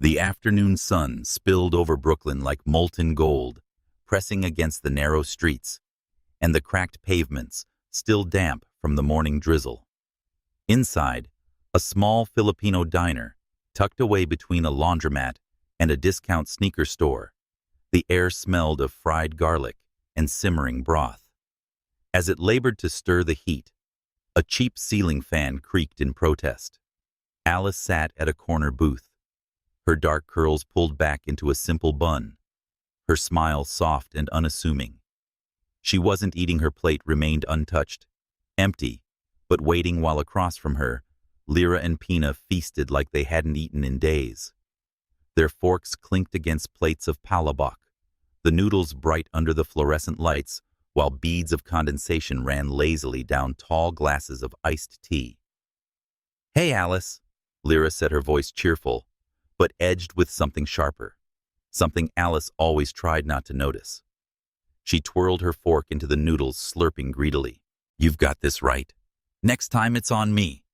The afternoon sun spilled over Brooklyn like molten gold, pressing against the narrow streets, and the cracked pavements, still damp from the morning drizzle. Inside, a small Filipino diner, tucked away between a laundromat and a discount sneaker store, the air smelled of fried garlic and simmering broth. As it labored to stir the heat, a cheap ceiling fan creaked in protest. Alice sat at a corner booth, her dark curls pulled back into a simple bun, her smile soft and unassuming. She wasn't eating. Her plate remained untouched, empty, but waiting while across from her, Lyra and Pina feasted like they hadn't eaten in days. Their forks clinked against plates of palabok, the noodles bright under the fluorescent lights, while beads of condensation ran lazily down tall glasses of iced tea. "Hey, Alice," Lyra said, her voice cheerful, but edged with something sharper, something Alice always tried not to notice. She twirled her fork into the noodles, slurping greedily. "You've got this right. Next time it's on me."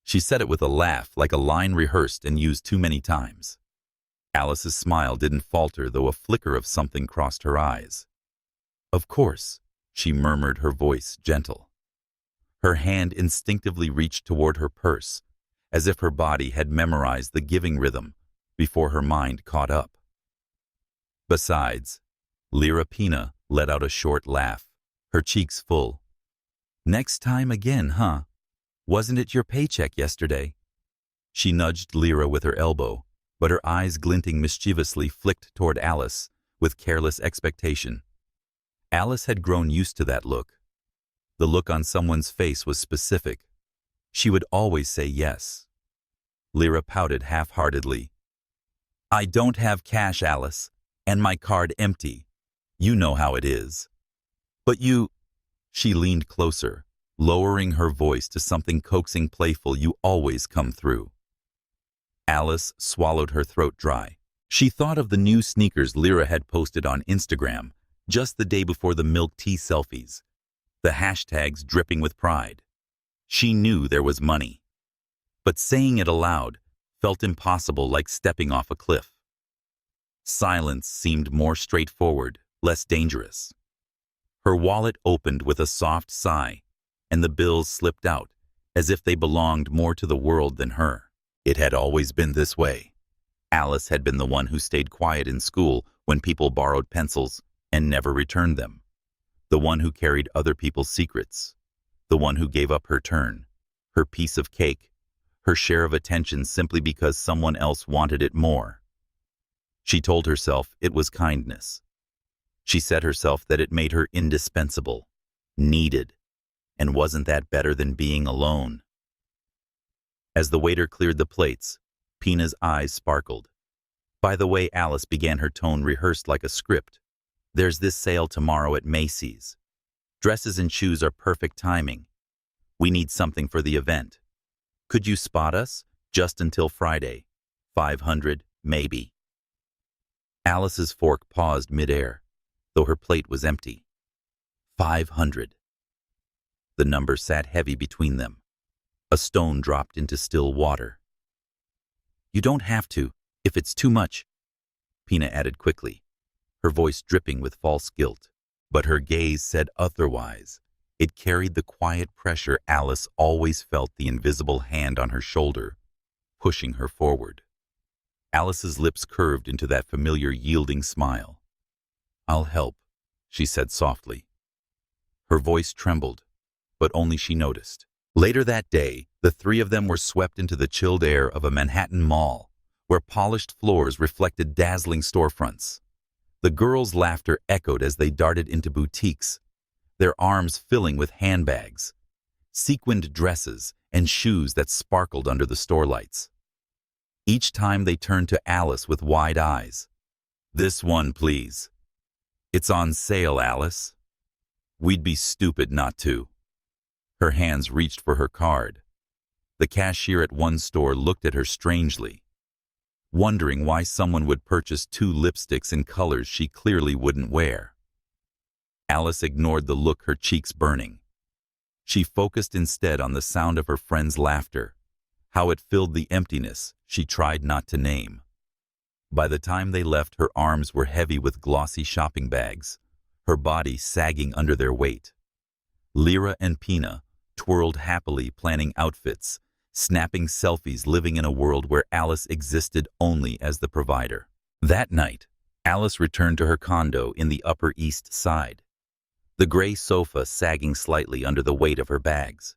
She said it with a laugh, like a line rehearsed and used too many times. Alice's smile didn't falter, though a flicker of something crossed her eyes. "Of course," she murmured, her voice gentle. Her hand instinctively reached toward her purse, as if her body had memorized the giving rhythm before her mind caught up. Besides, Lyra Pina let out a short laugh, her cheeks full. "Next time again, huh? Wasn't it your paycheck yesterday?" She nudged Lyra with her elbow, but her eyes, glinting mischievously, flicked toward Alice with careless expectation. Alice had grown used to that look. The look on someone's face was specific. She would always say yes. Lyra pouted half-heartedly. "I don't have cash, Alice, and my card empty. You know how it is." "But you—" She leaned closer, lowering her voice to something coaxing, playful. "You always come through." Alice swallowed her throat dry. She thought of the new sneakers Lyra had posted on Instagram just the day before the milk tea selfies, the hashtags dripping with pride. She knew there was money, but saying it aloud felt impossible, like stepping off a cliff. Silence seemed more straightforward, less dangerous. Her wallet opened with a soft sigh, and the bills slipped out, as if they belonged more to the world than her. It had always been this way. Alice had been the one who stayed quiet in school when people borrowed pencils and never returned them, the one who carried other people's secrets, the one who gave up her turn, her piece of cake, her share of attention simply because someone else wanted it more. She told herself it was kindness. She said herself that it made her indispensable, needed, and wasn't that better than being alone? As the waiter cleared the plates, Pina's eyes sparkled. "By the way," Alice began, her tone rehearsed like a script, "there's this sale tomorrow at Macy's. Dresses and shoes are perfect timing. We need something for the event. Could you spot us? Just until Friday. 500, maybe." Alice's fork paused midair, though her plate was empty. 500. The number sat heavy between them. A stone dropped into still water. "You don't have to, if it's too much," Pina added quickly, her voice dripping with false guilt. But her gaze said otherwise. It carried the quiet pressure Alice always felt, the invisible hand on her shoulder, pushing her forward. Alice's lips curved into that familiar yielding smile. "I'll help," she said softly. Her voice trembled, but only she noticed. Later that day, the three of them were swept into the chilled air of a Manhattan mall, where polished floors reflected dazzling storefronts. The girls' laughter echoed as they darted into boutiques, their arms filling with handbags, sequined dresses, and shoes that sparkled under the store lights. Each time they turned to Alice with wide eyes. "This one, please." "It's on sale, Alice." "We'd be stupid not to." Her hands reached for her card. The cashier at one store looked at her strangely, wondering why someone would purchase 2 lipsticks in colors she clearly wouldn't wear. Alice ignored the look, her cheeks burning. She focused instead on the sound of her friend's laughter, how it filled the emptiness she tried not to name. By the time they left, her arms were heavy with glossy shopping bags, her body sagging under their weight. Lyra and Pina twirled happily, planning outfits, snapping selfies, living in a world where Alice existed only as the provider. That night, Alice returned to her condo in the Upper East Side, the gray sofa sagging slightly under the weight of her bags.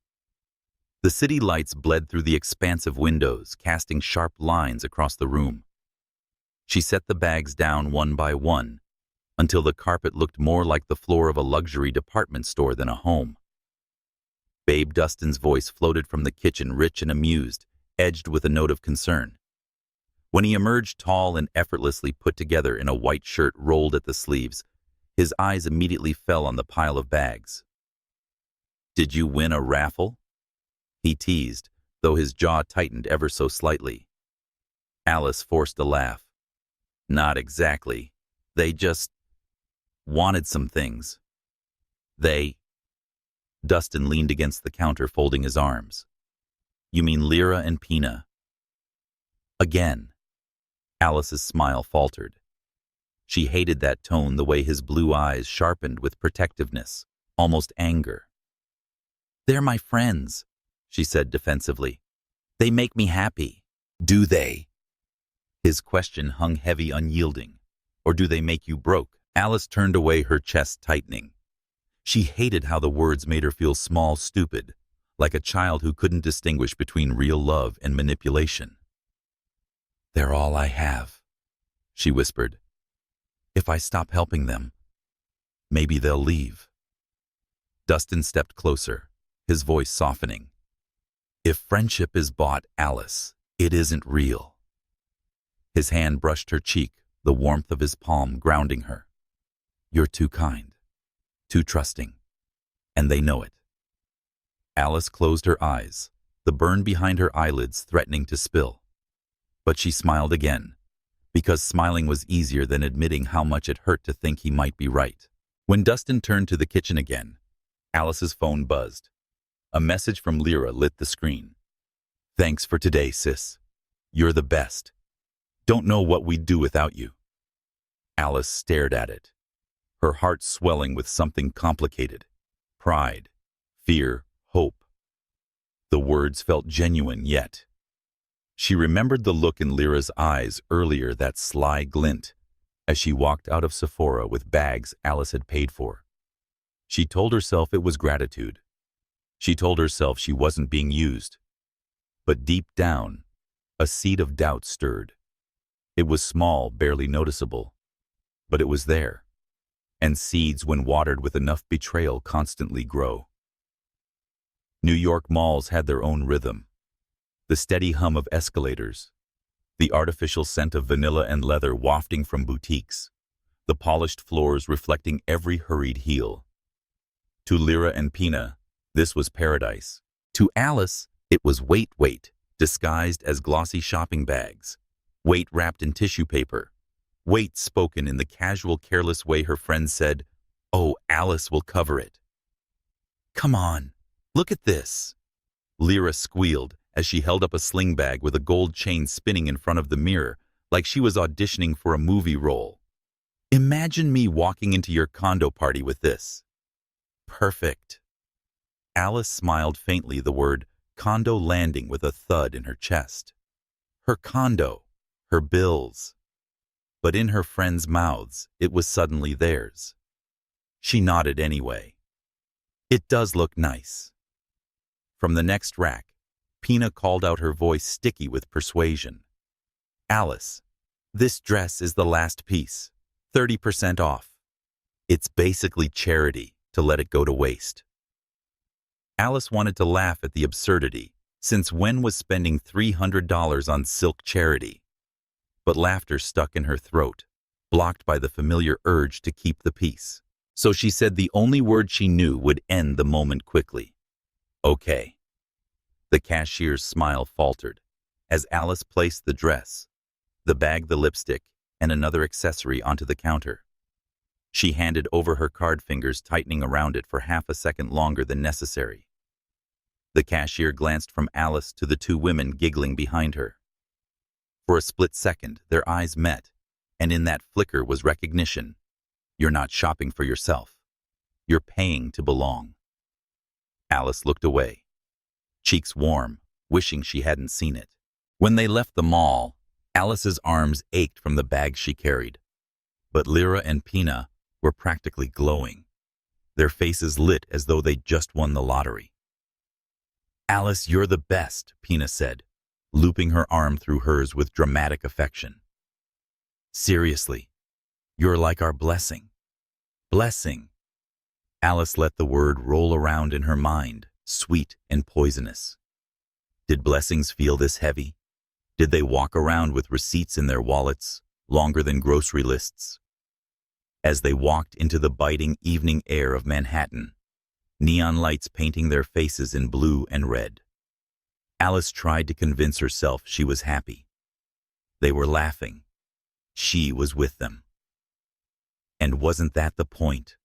The city lights bled through the expansive windows, casting sharp lines across the room. She set the bags down one by one, until the carpet looked more like the floor of a luxury department store than a home. Babe Dustin's voice floated from the kitchen, rich and amused, edged with a note of concern. When he emerged tall and effortlessly put together in a white shirt rolled at the sleeves, his eyes immediately fell on the pile of bags. "Did you win a raffle?" he teased, though his jaw tightened ever so slightly. Alice forced a laugh. "Not exactly. They just wanted some things." Dustin leaned against the counter, folding his arms. "You mean Lyra and Pina?" Again. Alice's smile faltered. She hated that tone, the way his blue eyes sharpened with protectiveness, almost anger. "They're my friends," she said defensively. "They make me happy." "Do they?" His question hung heavy, unyielding. "Or do they make you broke?" Alice turned away, her chest tightening. She hated how the words made her feel small, stupid, like a child who couldn't distinguish between real love and manipulation. "They're all I have," she whispered. "If I stop helping them, maybe they'll leave." Dustin stepped closer, his voice softening. "If friendship is bought, Alice, it isn't real." His hand brushed her cheek, the warmth of his palm grounding her. "You're too kind. Too trusting, and they know it." Alice closed her eyes, the burn behind her eyelids threatening to spill. But she smiled again, because smiling was easier than admitting how much it hurt to think he might be right. When Dustin turned to the kitchen again, Alice's phone buzzed. A message from Lyra lit the screen. "Thanks for today, sis. You're the best. Don't know what we'd do without you." Alice stared at it, her heart swelling with something complicated. Pride, fear, hope. The words felt genuine, yet she remembered the look in Lyra's eyes earlier, that sly glint, as she walked out of Sephora with bags Alice had paid for. She told herself it was gratitude. She told herself she wasn't being used. But deep down, a seed of doubt stirred. It was small, barely noticeable, but it was there. And seeds, when watered with enough betrayal, constantly grow. New York malls had their own rhythm. The steady hum of escalators, the artificial scent of vanilla and leather wafting from boutiques, the polished floors reflecting every hurried heel. To Lyra and Pina, this was paradise. To Alice, it was weight, disguised as glossy shopping bags, weight wrapped in tissue paper, weight spoken in the casual, careless way her friends said, "Oh, Alice will cover it." "Come on, look at this," Lyra squealed as she held up a sling bag with a gold chain spinning in front of the mirror, like she was auditioning for a movie role. "Imagine me walking into your condo party with this." "Perfect." Alice smiled faintly, the word condo landing with a thud in her chest. Her condo, her bills. But in her friends' mouths, it was suddenly theirs. She nodded anyway. "It does look nice." From the next rack, Pina called out, her voice sticky with persuasion. "Alice, this dress is the last piece, 30% off. It's basically charity to let it go to waste." Alice wanted to laugh at the absurdity, since when was spending $300 on silk charity? But laughter stuck in her throat, blocked by the familiar urge to keep the peace. So she said the only word she knew would end the moment quickly. "Okay." The cashier's smile faltered as Alice placed the dress, the bag, the lipstick, and another accessory onto the counter. She handed over her card, fingers tightening around it for half a second longer than necessary. The cashier glanced from Alice to the two women giggling behind her. For a split second, their eyes met, and in that flicker was recognition. You're not shopping for yourself. You're paying to belong. Alice looked away, cheeks warm, wishing she hadn't seen it. When they left the mall, Alice's arms ached from the bags she carried. But Lyra and Pina were practically glowing, their faces lit as though they'd just won the lottery. "Alice, you're the best," Pina said, looping her arm through hers with dramatic affection. "Seriously, you're like our blessing." Blessing. Alice let the word roll around in her mind, sweet and poisonous. Did blessings feel this heavy? Did they walk around with receipts in their wallets, longer than grocery lists? As they walked into the biting evening air of Manhattan, neon lights painting their faces in blue and red, Alice tried to convince herself she was happy. They were laughing. She was with them. And wasn't that the point?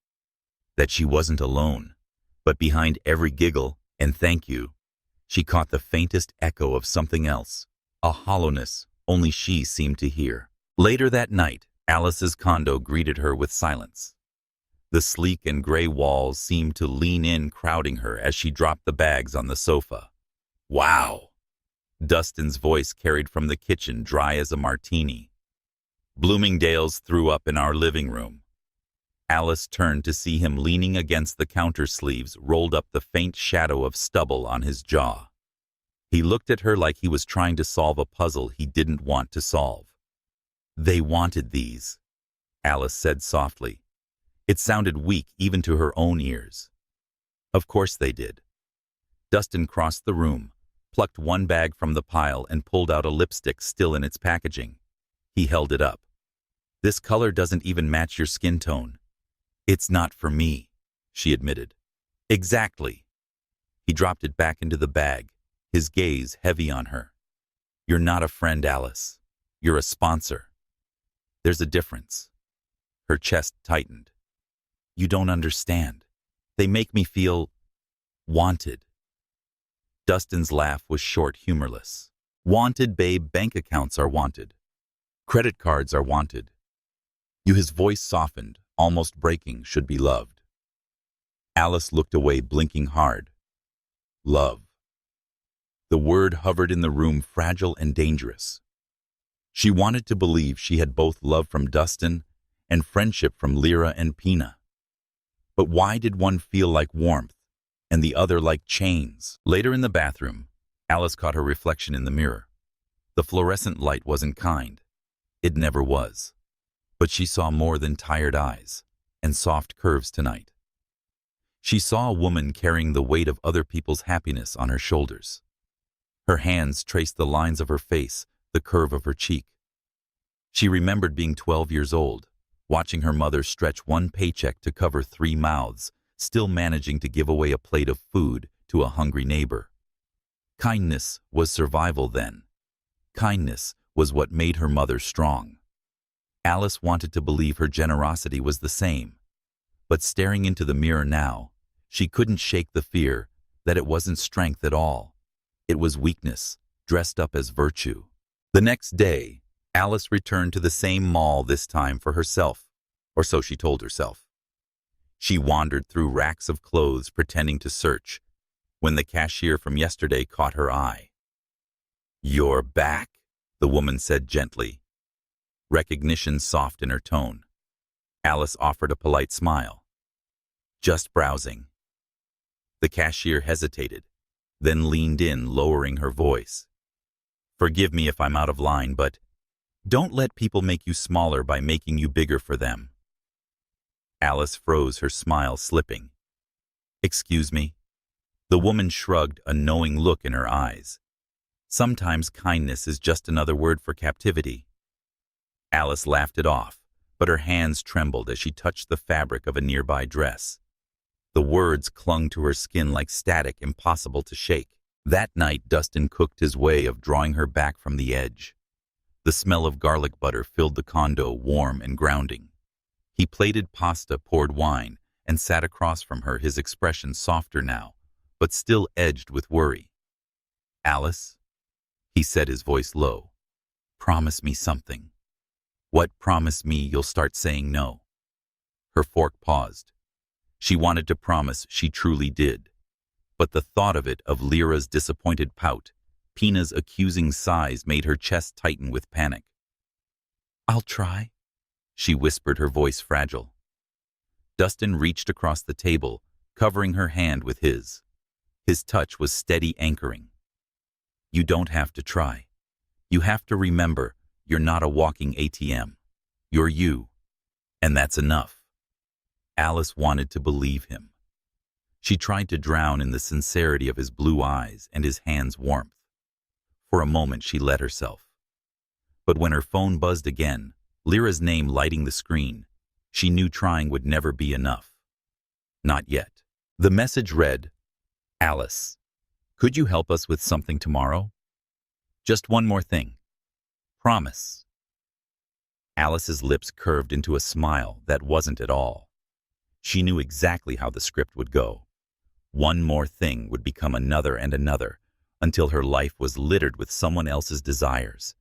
That she wasn't alone, but behind every giggle and thank you, she caught the faintest echo of something else, a hollowness only she seemed to hear. Later that night, Alice's condo greeted her with silence. The sleek and gray walls seemed to lean in, crowding her as she dropped the bags on the sofa. "Wow!" Dustin's voice carried from the kitchen, dry as a martini. "Bloomingdale's threw up in our living room." Alice turned to see him leaning against the counter, sleeves rolled up, the faint shadow of stubble on his jaw. He looked at her like he was trying to solve a puzzle he didn't want to solve. "They wanted these," Alice said softly. It sounded weak even to her own ears. "Of course they did." Dustin crossed the room, plucked one bag from the pile, and pulled out a lipstick still in its packaging. He held it up. "This color doesn't even match your skin tone." "It's not for me," she admitted. "Exactly." He dropped it back into the bag, his gaze heavy on her. "You're not a friend, Alice. You're a sponsor. There's a difference." Her chest tightened. "You don't understand. They make me feel wanted." Dustin's laugh was short, humorless. "Wanted, babe. Bank accounts are wanted. Credit cards are wanted. You." His voice softened, almost breaking. "Should be loved." Alice looked away, blinking hard. Love. The word hovered in the room, fragile and dangerous. She wanted to believe she had both love from Dustin and friendship from Lyra and Pina. But why did one feel like warmth and the other like chains? Later in the bathroom, Alice caught her reflection in the mirror. The fluorescent light wasn't kind. It never was. But she saw more than tired eyes and soft curves tonight. She saw a woman carrying the weight of other people's happiness on her shoulders. Her hands traced the lines of her face, the curve of her cheek. She remembered being 12 years old, watching her mother stretch one paycheck to cover 3 mouths, still managing to give away a plate of food to a hungry neighbor. Kindness was survival then. Kindness was what made her mother strong. Alice wanted to believe her generosity was the same. But staring into the mirror now, she couldn't shake the fear that it wasn't strength at all. It was weakness, dressed up as virtue. The next day, Alice returned to the same mall, this time for herself, or so she told herself. She wandered through racks of clothes, pretending to search, when the cashier from yesterday caught her eye. "You're back," the woman said gently, recognition soft in her tone. Alice offered a polite smile. "Just browsing." The cashier hesitated, then leaned in, lowering her voice. "Forgive me if I'm out of line, but don't let people make you smaller by making you bigger for them." Alice froze, her smile slipping. "Excuse me?" The woman shrugged, a knowing look in her eyes. "Sometimes kindness is just another word for captivity." Alice laughed it off, but her hands trembled as she touched the fabric of a nearby dress. The words clung to her skin like static, impossible to shake. That night, Dustin cooked his way of drawing her back from the edge. The smell of garlic butter filled the condo, warm and grounding. He plated pasta, poured wine, and sat across from her, his expression softer now, but still edged with worry. "Alice?" he said, his voice low. Promise me something. What? Promise me you'll start saying no. Her fork paused. She wanted to promise she truly did. But the thought of it, of Lyra's disappointed pout, Pina's accusing sighs, made her chest tighten with panic. I'll try, she whispered, her voice fragile. Dustin reached across the table, covering her hand with his. His touch was steady, anchoring. You don't have to try. You have to remember, you're not a walking ATM. You're you. And that's enough. Alice wanted to believe him. She tried to drown in the sincerity of his blue eyes and his hand's warmth. For a moment she let herself. But when her phone buzzed again, Lyra's name lighting the screen, she knew trying would never be enough. Not yet. The message read, Alice, could you help us with something tomorrow? Just one more thing. Promise. Alice's lips curved into a smile that wasn't at all. She knew exactly how the script would go. One more thing would become another and another, until her life was littered with someone else's desires.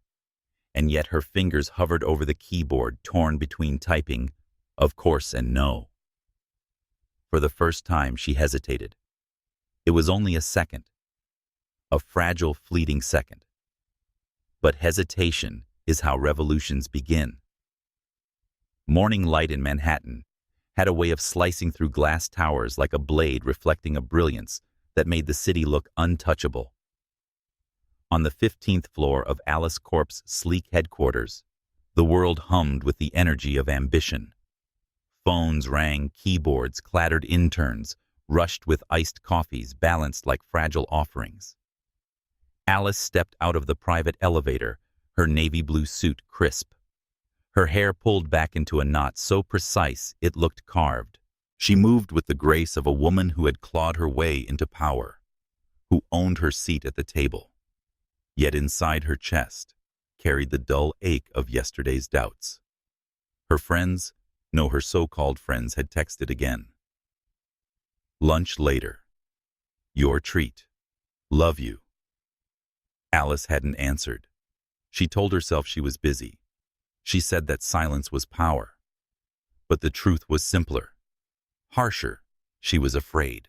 And yet her fingers hovered over the keyboard, torn between typing, of course, and no. For the first time she hesitated. It was only a second. A fragile, fleeting second. But hesitation is how revolutions begin. Morning light in Manhattan had a way of slicing through glass towers like a blade, reflecting a brilliance that made the city look untouchable. On the 15th floor of Alice Corp's sleek headquarters, the world hummed with the energy of ambition. Phones rang, keyboards clattered, interns rushed with iced coffees balanced like fragile offerings. Alice stepped out of the private elevator, her navy blue suit crisp. Her hair pulled back into a knot so precise it looked carved. She moved with the grace of a woman who had clawed her way into power, who owned her seat at the table. Yet inside her chest carried the dull ache of yesterday's doubts. Her friends, no, her so-called friends, had texted again. Lunch later. Your treat. Love you. Alice hadn't answered. She told herself she was busy. She said that silence was power. But the truth was simpler. Harsher. She was afraid.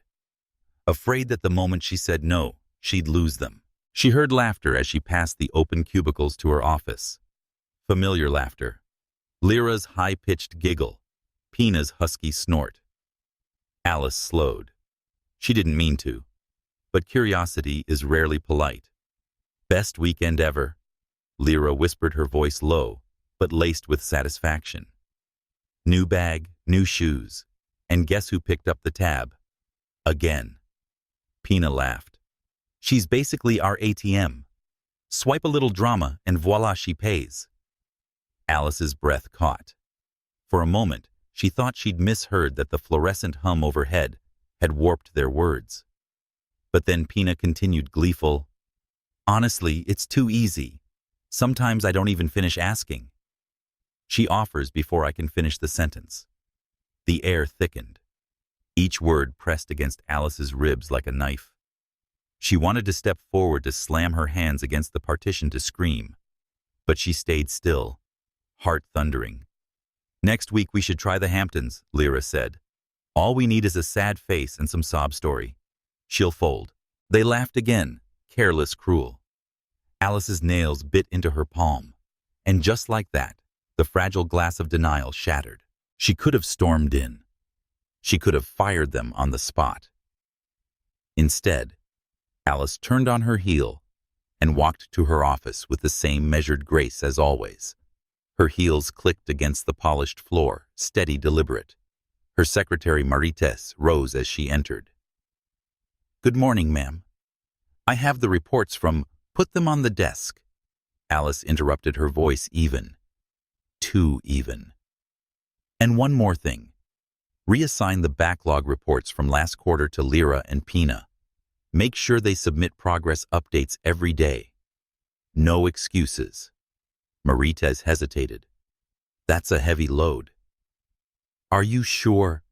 Afraid that the moment she said no, she'd lose them. She heard laughter as she passed the open cubicles to her office. Familiar laughter. Lyra's high-pitched giggle. Pina's husky snort. Alice slowed. She didn't mean to. But curiosity is rarely polite. Best weekend ever? Lyra whispered, her voice low, but laced with satisfaction. New bag, new shoes. And guess who picked up the tab? Again. Pina laughed. She's basically our ATM. Swipe a little drama and voila, she pays. Alice's breath caught. For a moment, she thought she'd misheard, that the fluorescent hum overhead had warped their words. But then Pina continued, gleeful, honestly, it's too easy. Sometimes I don't even finish asking. She offers before I can finish the sentence. The air thickened. Each word pressed against Alice's ribs like a knife. She wanted to step forward, to slam her hands against the partition, to scream. But she stayed still, heart thundering. Next week we should try the Hamptons, Lyra said. All we need is a sad face and some sob story. She'll fold. They laughed again, careless, cruel. Alice's nails bit into her palm. And just like that, the fragile glass of denial shattered. She could have stormed in. She could have fired them on the spot. Instead, Alice turned on her heel and walked to her office with the same measured grace as always. Her heels clicked against the polished floor, steady, deliberate. Her secretary, Marites, rose as she entered. Good morning, ma'am. I have the reports from— Put them on the desk. Alice interrupted, her voice even. Too even. And one more thing. Reassign the backlog reports from last quarter to Lyra and Pina. Make sure they submit progress updates every day. No excuses. Marites hesitated. That's a heavy load. Are you sure?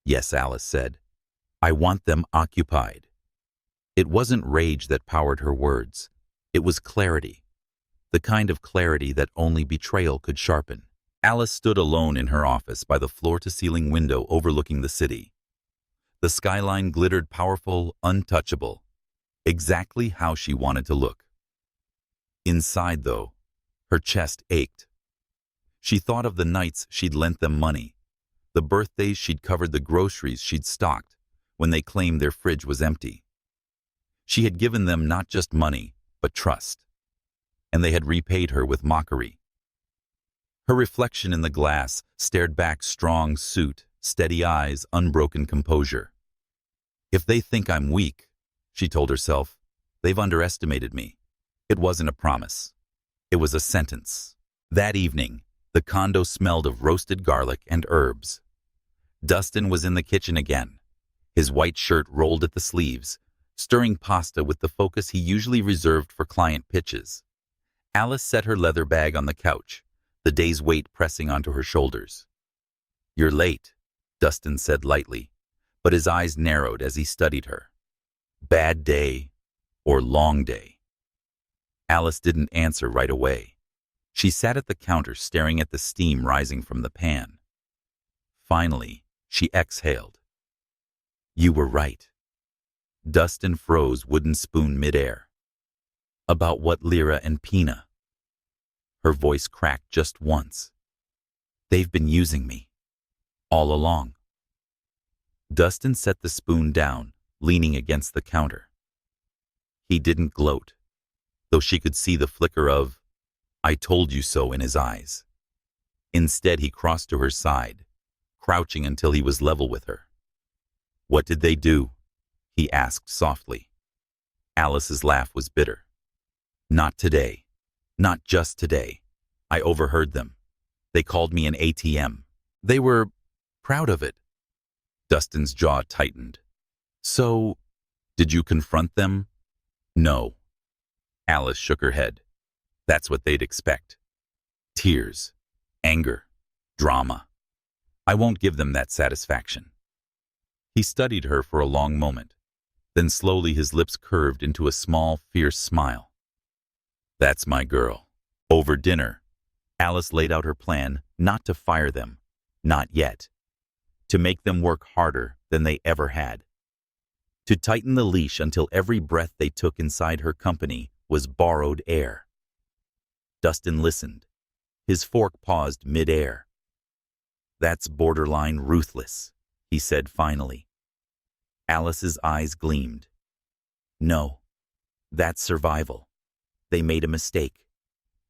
Yes, Alice said. I want them occupied. It wasn't rage that powered her words. It was clarity. the kind of clarity that only betrayal could sharpen. Alice stood alone in her office by the floor-to-ceiling window overlooking the city. The skyline glittered powerful, untouchable, exactly how she wanted to look. Inside, though, her chest ached. She thought of the nights she'd lent them money, the birthdays she'd covered, the groceries she'd stocked when they claimed their fridge was empty. She had given them not just money, but trust, and they had repaid her with mockery. Her reflection in the glass stared back, strong suit, steady eyes, unbroken composure. If they think I'm weak, she told herself, they've underestimated me. It wasn't a promise. It was a sentence. That evening, the condo smelled of roasted garlic and herbs. Dustin was in the kitchen again, his white shirt rolled at the sleeves, stirring pasta with the focus he usually reserved for client pitches. Alice set her leather bag on the couch, the day's weight pressing onto her shoulders. "You're late," Dustin said lightly, but his eyes narrowed as he studied her. Bad day or long day? Alice didn't answer right away. She sat at the counter staring at the steam rising from the pan. Finally, she exhaled. "You were right." Dustin froze wooden spoon midair. "About what, Lyra and Pina?" Her voice cracked just once. "They've been using me. All along." Dustin set the spoon down, leaning against the counter. He didn't gloat, though she could see the flicker of "I told you so" in his eyes. Instead, he crossed to her side, crouching until he was level with her. "What did they do?" he asked softly. Alice's laugh was bitter. "Not today. Not just today. I overheard them. They called me an ATM. They were proud of it." Dustin's jaw tightened. "So, did you confront them?" "No." Alice shook her head. "That's what they'd expect. Tears, anger, drama. I won't give them that satisfaction." He studied her for a long moment. Then slowly his lips curved into a small, fierce smile. "That's my girl." Over dinner, Alice laid out her plan not to fire them, not yet. To make them work harder than they ever had. To tighten the leash until every breath they took inside her company was borrowed air. Dustin listened. His fork paused mid-air. "That's borderline ruthless," he said finally. Alice's eyes gleamed. "No, that's survival. They made a mistake.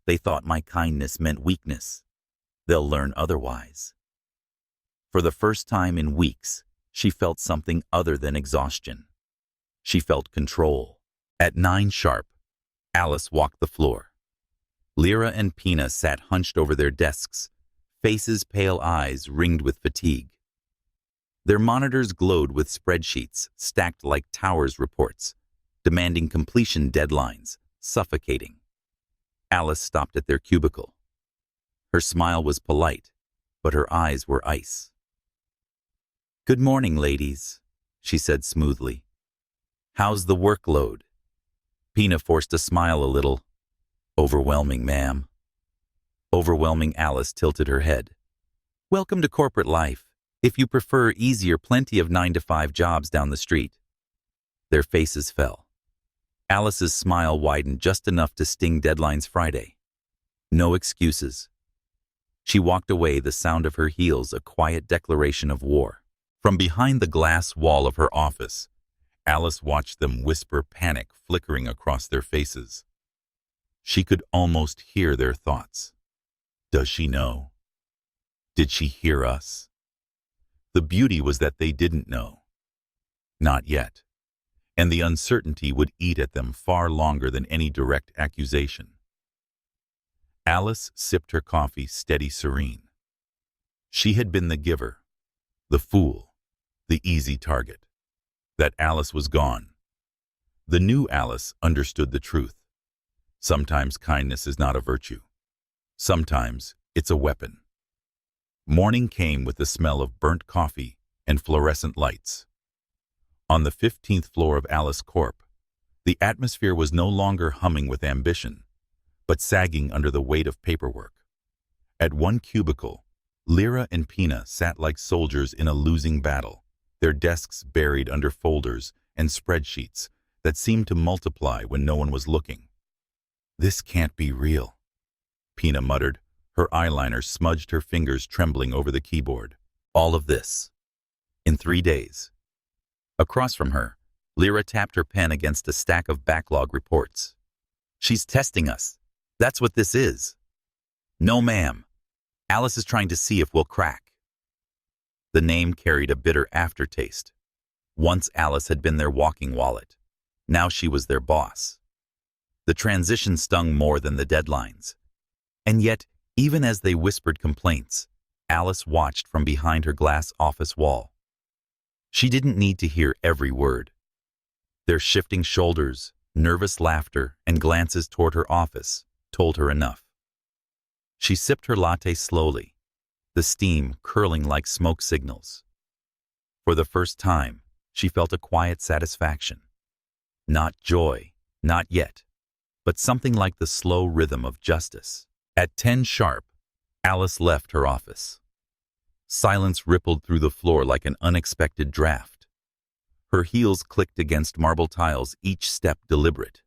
They thought my kindness meant weakness. They'll learn otherwise." For the first time in weeks, she felt something other than exhaustion. She felt control. At 9 sharp, Alice walked the floor. Lyra and Pina sat hunched over their desks, faces, pale eyes ringed with fatigue. Their monitors glowed with spreadsheets stacked like towers reports, demanding completion deadlines, suffocating. Alice stopped at their cubicle. Her smile was polite, but her eyes were ice. "Good morning, ladies," she said smoothly. "How's the workload?" Pina forced a smile a little. "Overwhelming, ma'am." Overwhelming. Alice tilted her head. "Welcome to corporate life. If you prefer easier, plenty of 9-to-5 jobs down the street." Their faces fell. Alice's smile widened just enough to sting deadlines Friday. No excuses. She walked away, the sound of her heels a quiet declaration of war. From behind the glass wall of her office, Alice watched them whisper, panic flickering across their faces. She could almost hear their thoughts. Does she know? Did she hear us? The beauty was that they didn't know. Not yet. And the uncertainty would eat at them far longer than any direct accusation. Alice sipped her coffee, steady, serene. She had been the giver, the fool, the easy target. That Alice was gone. The new Alice understood the truth. Sometimes kindness is not a virtue. Sometimes it's a weapon. Morning came with the smell of burnt coffee and fluorescent lights. On the 15th floor of Alice Corp., the atmosphere was no longer humming with ambition, but sagging under the weight of paperwork. At one cubicle, Lyra and Pina sat like soldiers in a losing battle, their desks buried under folders and spreadsheets that seemed to multiply when no one was looking. "This can't be real," Pina muttered, her eyeliner smudged, her fingers trembling over the keyboard. All of this in 3 days. Across from her, Lyra tapped her pen against a stack of backlog reports. "She's testing us. That's what this is." "No, ma'am. Alice is trying to see if we'll crack." The name carried a bitter aftertaste. Once Alice had been their walking wallet. Now she was their boss. The transition stung more than the deadlines. And yet, even as they whispered complaints, Alice watched from behind her glass office wall. She didn't need to hear every word. Their shifting shoulders, nervous laughter, and glances toward her office told her enough. She sipped her latte slowly, the steam curling like smoke signals. For the first time, she felt a quiet satisfaction. Not joy, not yet, but something like the slow rhythm of justice. At 10 sharp, Alice left her office. Silence rippled through the floor like an unexpected draft. Her heels clicked against marble tiles, each step deliberate.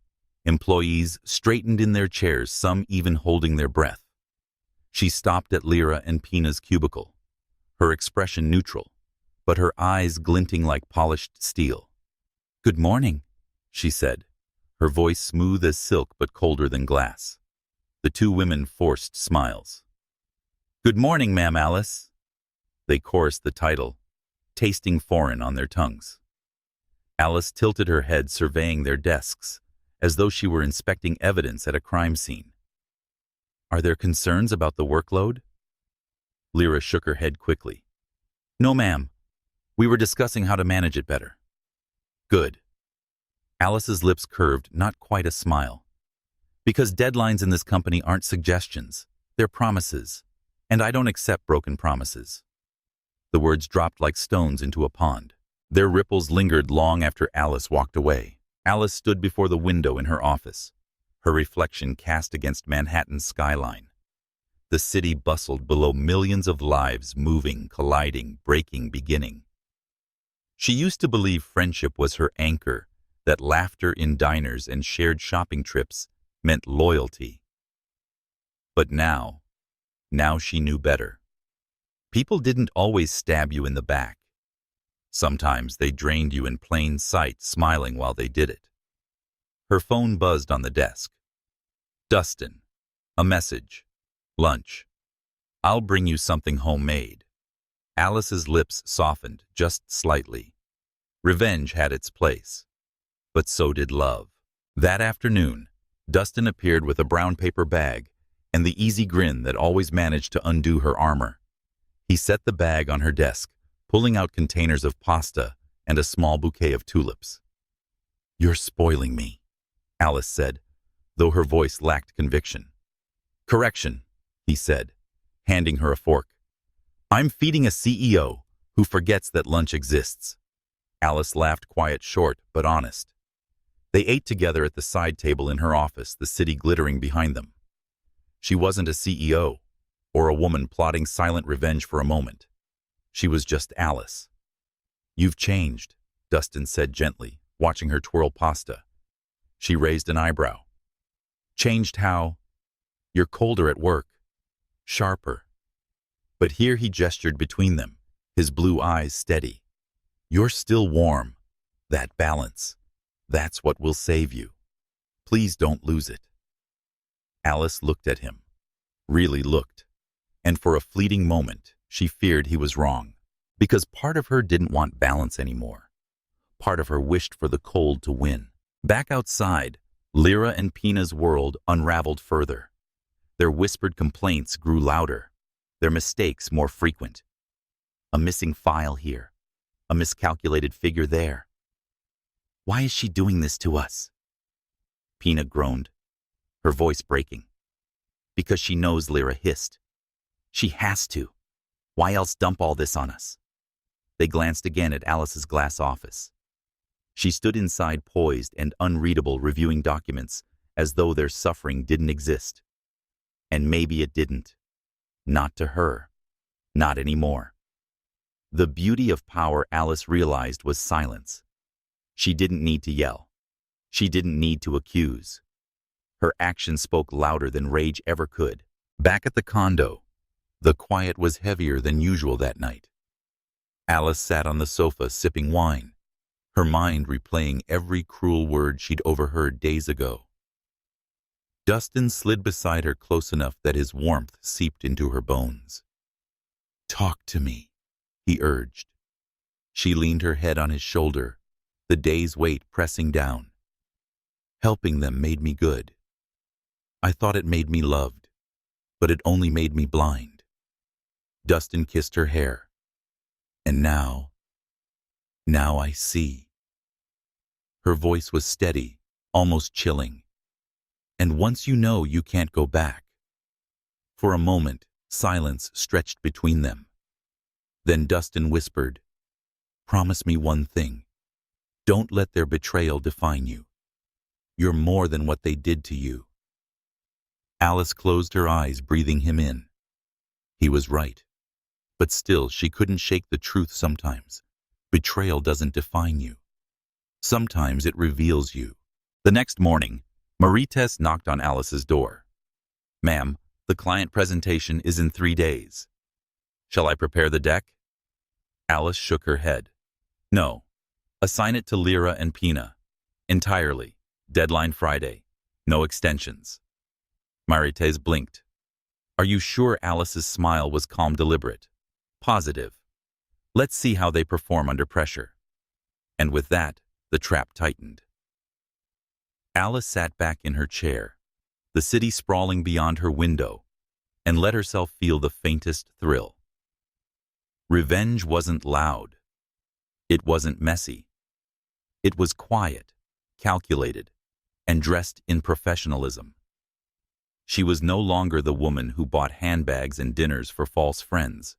Employees straightened in their chairs, some even holding their breath. She stopped at Lyra and Pina's cubicle, her expression neutral, but her eyes glinting like polished steel. "Good morning," she said, her voice smooth as silk but colder than glass. The two women forced smiles. "Good morning, Ma'am Alice." They chorused the title, tasting foreign on their tongues. Alice tilted her head, surveying their desks, as though she were inspecting evidence at a crime scene. "Are there concerns about the workload?" Lyra shook her head quickly. "No, ma'am. We were discussing how to manage it better." "Good." Alice's lips curved, not quite a smile. "Because deadlines in this company aren't suggestions, they're promises, and I don't accept broken promises." The words dropped like stones into a pond. Their ripples lingered long after Alice walked away. Alice stood before the window in her office, her reflection cast against Manhattan's skyline. The city bustled below, millions of lives moving, colliding, breaking, beginning. She used to believe friendship was her anchor, that laughter in diners and shared shopping trips meant loyalty. But now she knew better. People didn't always stab you in the back. Sometimes they drained you in plain sight, smiling while they did it. Her phone buzzed on the desk. "Dustin. A message. Lunch. I'll bring you something homemade." Alice's lips softened just slightly. Revenge had its place, but so did love. That afternoon, Dustin appeared with a brown paper bag and the easy grin that always managed to undo her armor. He set the bag on her desk, pulling out containers of pasta and a small bouquet of tulips. "You're spoiling me," Alice said, though her voice lacked conviction. "Correction," he said, handing her a fork. "I'm feeding a CEO who forgets that lunch exists." Alice laughed, quiet, short, but honest. They ate together at the side table in her office, the city glittering behind them. She wasn't a CEO, or a woman plotting silent revenge for a moment. She was just Alice. "You've changed," Dustin said gently, watching her twirl pasta. She raised an eyebrow. "Changed how?" "You're colder at work. Sharper." But here he gestured between them, his blue eyes steady. "You're still warm. That balance. That's what will save you. Please don't lose it." Alice looked at him. Really looked. And for a fleeting moment, she feared he was wrong. Because part of her didn't want balance anymore. Part of her wished for the cold to win. Back outside, Lyra and Pina's world unraveled further. Their whispered complaints grew louder, their mistakes more frequent. A missing file here, a miscalculated figure there. "Why is she doing this to us?" Pina groaned, her voice breaking. "Because she knows," Lyra hissed. "She has to. Why else dump all this on us?" They glanced again at Alice's glass office. She stood inside, poised and unreadable, reviewing documents, as though their suffering didn't exist. And maybe it didn't. Not to her. Not anymore. The beauty of power, Alice realized, was silence. She didn't need to yell. She didn't need to accuse. Her actions spoke louder than rage ever could. Back at the condo, the quiet was heavier than usual that night. Alice sat on the sofa sipping wine, her mind replaying every cruel word she'd overheard days ago. Dustin slid beside her close enough that his warmth seeped into her bones. "Talk to me," he urged. She leaned her head on his shoulder, the day's weight pressing down. "Helping them made me good. I thought it made me loved, but it only made me blind." Dustin kissed her hair. "And now I see." Her voice was steady, almost chilling. "And once you know, you can't go back." For a moment, silence stretched between them. Then Dustin whispered, "Promise me one thing. Don't let their betrayal define you. You're more than what they did to you." Alice closed her eyes, breathing him in. He was right. But still, she couldn't shake the truth sometimes. Betrayal doesn't define you. Sometimes it reveals you. The next morning, Marites knocked on Alice's door. "Ma'am, the client presentation is in 3 days. Shall I prepare the deck?" Alice shook her head. "No. Assign it to Lyra and Pina. Entirely. Deadline Friday. No extensions." Marites blinked. "Are you sure?" Alice's smile was calm, deliberate. "Positive. Let's see how they perform under pressure." And with that, the trap tightened. Alice sat back in her chair, the city sprawling beyond her window, and let herself feel the faintest thrill. Revenge wasn't loud. It wasn't messy. It was quiet, calculated, and dressed in professionalism. She was no longer the woman who bought handbags and dinners for false friends.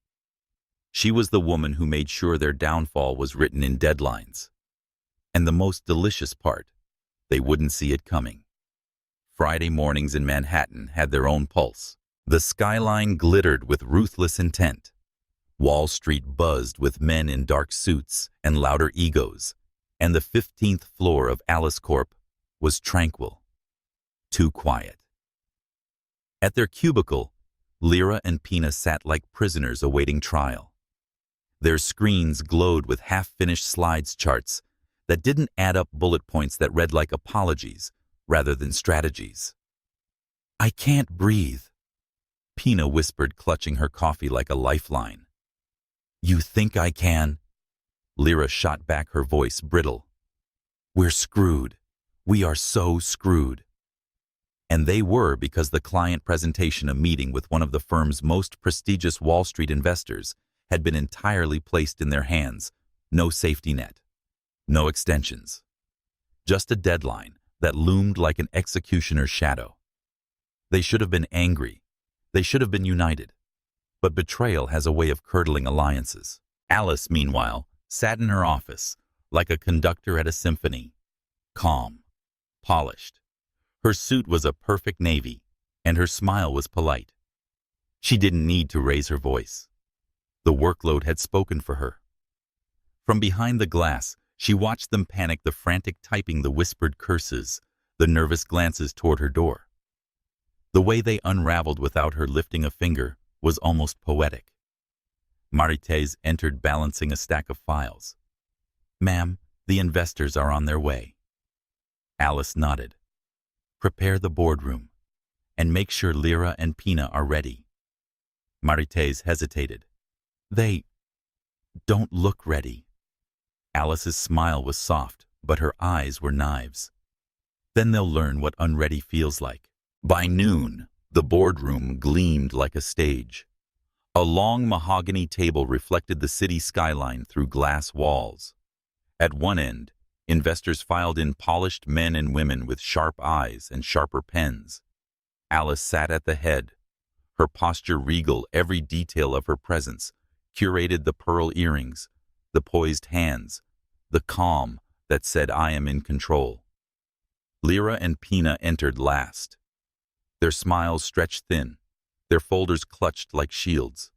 She was the woman who made sure their downfall was written in deadlines. And the most delicious part, they wouldn't see it coming. Friday mornings in Manhattan had their own pulse. The skyline glittered with ruthless intent. Wall Street buzzed with men in dark suits and louder egos, and the 15th floor of Alice Corp was tranquil, too quiet. At their cubicle, Lyra and Pina sat like prisoners awaiting trial. Their screens glowed with half-finished slides charts that didn't add up, bullet points that read like apologies rather than strategies. "I can't breathe," Pina whispered, clutching her coffee like a lifeline. "You think I can?" Lyra shot back, her voice brittle. "We're screwed. We are so screwed." And they were, because the client presentation, a meeting with one of the firm's most prestigious Wall Street investors, had been entirely placed in their hands. No safety net. No extensions. Just a deadline that loomed like an executioner's shadow. They should have been angry. They should have been united. But betrayal has a way of curdling alliances. Alice, meanwhile, sat in her office, like a conductor at a symphony. Calm. Polished. Her suit was a perfect navy, and her smile was polite. She didn't need to raise her voice. The workload had spoken for her. From behind the glass, she watched them panic, the frantic typing, the whispered curses, the nervous glances toward her door. The way they unraveled without her lifting a finger was almost poetic. Marites entered, balancing a stack of files. "Ma'am, the investors are on their way." Alice nodded. "Prepare the boardroom, and make sure Lyra and Pina are ready." Marites hesitated. "They don't look ready." Alice's smile was soft, but her eyes were knives. "Then they'll learn what unready feels like." By noon, the boardroom gleamed like a stage. A long mahogany table reflected the city skyline through glass walls. At one end, investors filed in, polished men and women with sharp eyes and sharper pens. Alice sat at the head, her posture regal, every detail of her presence curated: the pearl earrings, the poised hands, the calm that said, "I am in control." Lyra and Pina entered last. Their smiles stretched thin, their folders clutched like shields.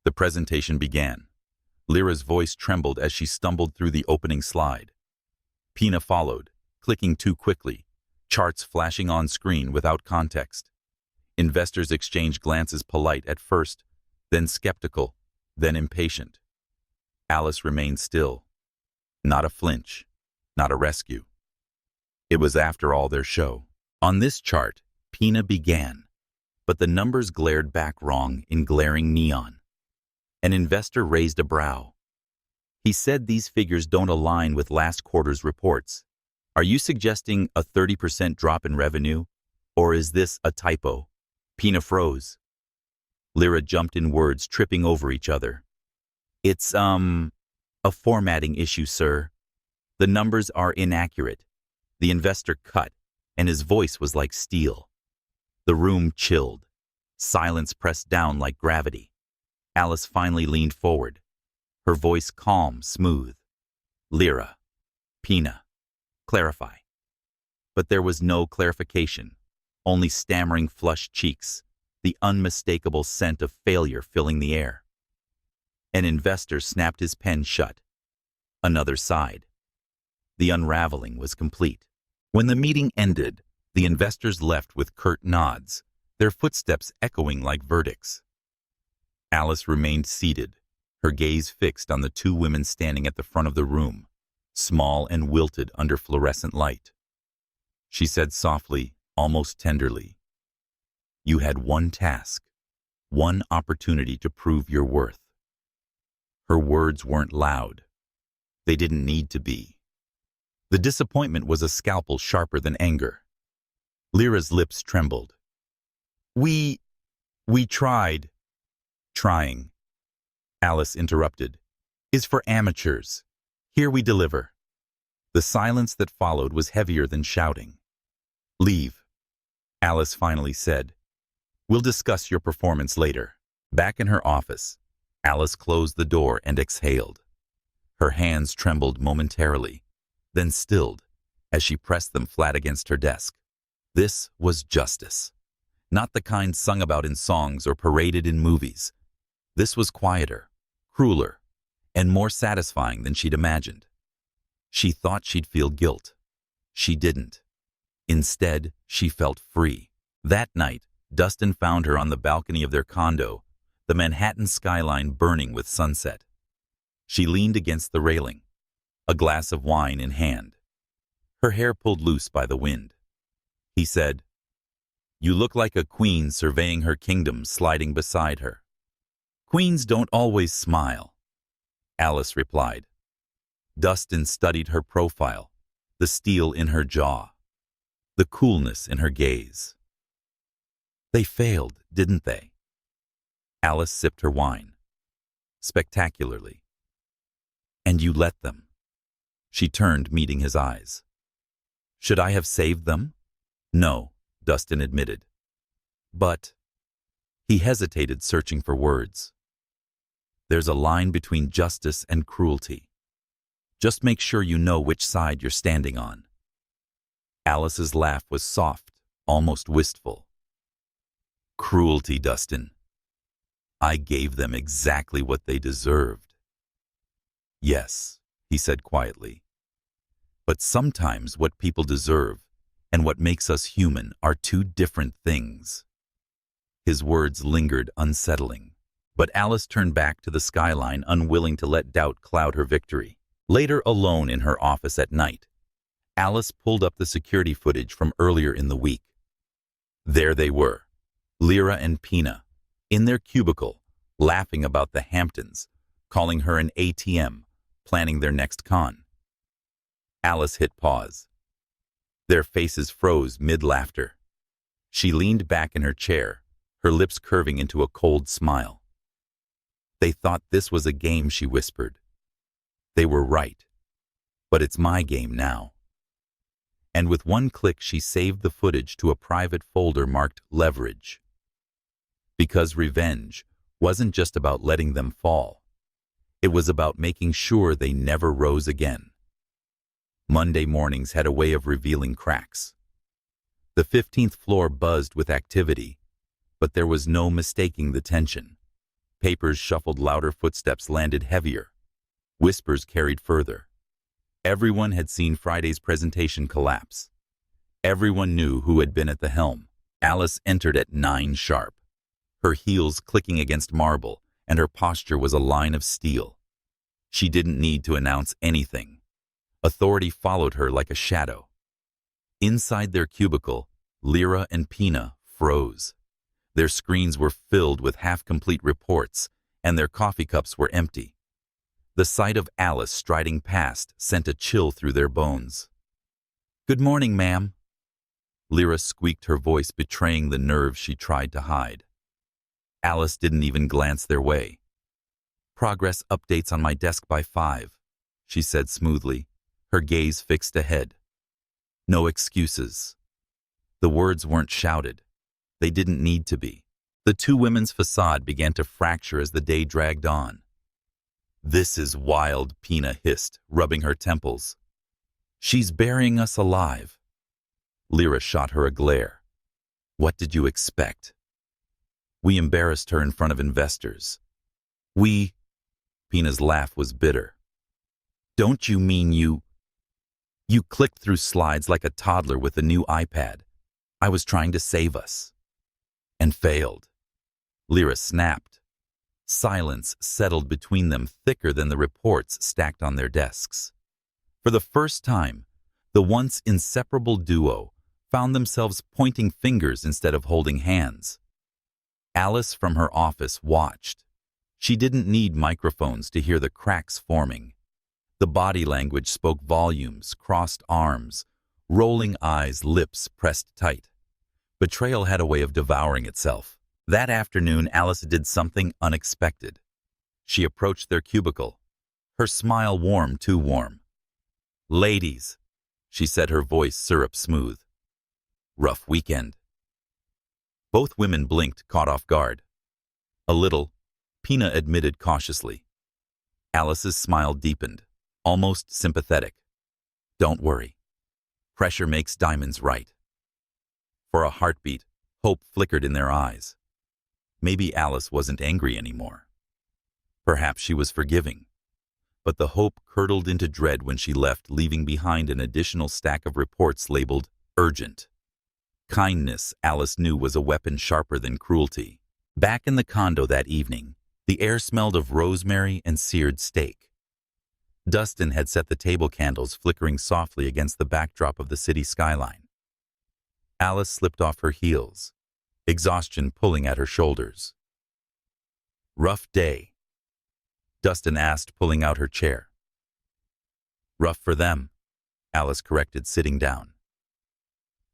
The presentation began. Lyra's voice trembled as she stumbled through the opening slide. Pina followed, clicking too quickly, charts flashing on screen without context. Investors exchanged glances, polite at first, then skeptical, then impatient. Alice remained still. Not a flinch, not a rescue. It was, after all, their show. On this chart, Pina began, but the numbers glared back wrong in glaring neon. An investor raised a brow. He said, "These figures don't align with last quarter's reports. Are you suggesting a 30% drop in revenue? Or is this a typo?" Pina froze. Lyra jumped in words, tripping over each other. "It's, a formatting issue, sir. The numbers are inaccurate." The investor cut, and his voice was like steel. The room chilled. Silence pressed down like gravity. Alice finally leaned forward, her voice calm, smooth. "Lyra, Pina, clarify." But there was no clarification, only stammering, flushed cheeks, the unmistakable scent of failure filling the air. An investor snapped his pen shut. Another sighed. The unraveling was complete. When the meeting ended, the investors left with curt nods, their footsteps echoing like verdicts. Alice remained seated, her gaze fixed on the two women standing at the front of the room, small and wilted under fluorescent light. She said softly, almost tenderly, "You had one task, one opportunity to prove your worth." Her words weren't loud. They didn't need to be. The disappointment was a scalpel sharper than anger. Lyra's lips trembled. We tried." "Trying," Alice interrupted, "is for amateurs. Here we deliver." The silence that followed was heavier than shouting. "Leave," Alice finally said. "We'll discuss your performance later." Back in her office, Alice closed the door and exhaled. Her hands trembled momentarily, then stilled as she pressed them flat against her desk. This was justice, not the kind sung about in songs or paraded in movies. This was quieter, crueler, and more satisfying than she'd imagined. She thought she'd feel guilt. She didn't. Instead, she felt free. That night, Dustin found her on the balcony of their condo, the Manhattan skyline burning with sunset. She leaned against the railing, a glass of wine in hand, her hair pulled loose by the wind. He said, "You look like a queen surveying her kingdom, sliding beside her." "Queens don't always smile," Alice replied. Dustin studied her profile, the steel in her jaw, the coolness in her gaze. "They failed, didn't they?" Alice sipped her wine. "Spectacularly." "And you let them." She turned, meeting his eyes. "Should I have saved them?" "No," Dustin admitted. "But—" He hesitated, searching for words. "There's a line between justice and cruelty. Just make sure you know which side you're standing on." Alice's laugh was soft, almost wistful. "Cruelty, Dustin. I gave them exactly what they deserved." "Yes," he said quietly. "But sometimes what people deserve and what makes us human are two different things." His words lingered, unsettling. But Alice turned back to the skyline, unwilling to let doubt cloud her victory. Later, alone in her office at night, Alice pulled up the security footage from earlier in the week. There they were, Lyra and Pina, in their cubicle, laughing about the Hamptons, calling her an ATM, planning their next con. Alice hit pause. Their faces froze mid-laughter. She leaned back in her chair, her lips curving into a cold smile. "They thought this was a game," she whispered. "They were right. But it's my game now." And with one click, she saved the footage to a private folder marked Leverage. Because revenge wasn't just about letting them fall. It was about making sure they never rose again. Monday mornings had a way of revealing cracks. The 15th floor buzzed with activity, but there was no mistaking the tension. Papers shuffled louder, footsteps landed heavier. Whispers carried further. Everyone had seen Friday's presentation collapse. Everyone knew who had been at the helm. Alice entered at 9 sharp. Her heels clicking against marble, and her posture was a line of steel. She didn't need to announce anything. Authority followed her like a shadow. Inside their cubicle, Lyra and Pina froze. Their screens were filled with half-complete reports, and their coffee cups were empty. The sight of Alice striding past sent a chill through their bones. "Good morning, ma'am." Lyra squeaked, her voice betraying the nerves she tried to hide. Alice didn't even glance their way. "Progress updates on my desk by 5, she said smoothly, her gaze fixed ahead. "No excuses." The words weren't shouted. They didn't need to be. The two women's facade began to fracture as the day dragged on. "This is wild," Pina hissed, rubbing her temples. "She's burying us alive." Lyra shot her a glare. "What did you expect?" "We embarrassed her in front of investors." Pina's laugh was bitter. "Don't you mean you clicked through slides like a toddler with a new iPad? I was trying to save us." "And failed." Lyra snapped. Silence settled between them, thicker than the reports stacked on their desks. For the first time, the once inseparable duo found themselves pointing fingers instead of holding hands. Alice from her office watched. She didn't need microphones to hear the cracks forming. The body language spoke volumes: crossed arms, rolling eyes, lips pressed tight. Betrayal had a way of devouring itself. That afternoon, Alice did something unexpected. She approached their cubicle, her smile warm, too warm. "Ladies," she said, her voice syrup smooth. "Rough weekend." Both women blinked, caught off guard. "A little," Pina admitted cautiously. Alice's smile deepened, almost sympathetic. "Don't worry. Pressure makes diamonds right." For a heartbeat, hope flickered in their eyes. Maybe Alice wasn't angry anymore. Perhaps she was forgiving. But the hope curdled into dread when she left, leaving behind an additional stack of reports labeled urgent. Kindness, Alice knew, was a weapon sharper than cruelty. Back in the condo that evening, the air smelled of rosemary and seared steak. Dustin had set the table candles flickering softly against the backdrop of the city skyline. Alice slipped off her heels, exhaustion pulling at her shoulders. "Rough day?" Dustin asked, pulling out her chair. "Rough for them," Alice corrected, sitting down.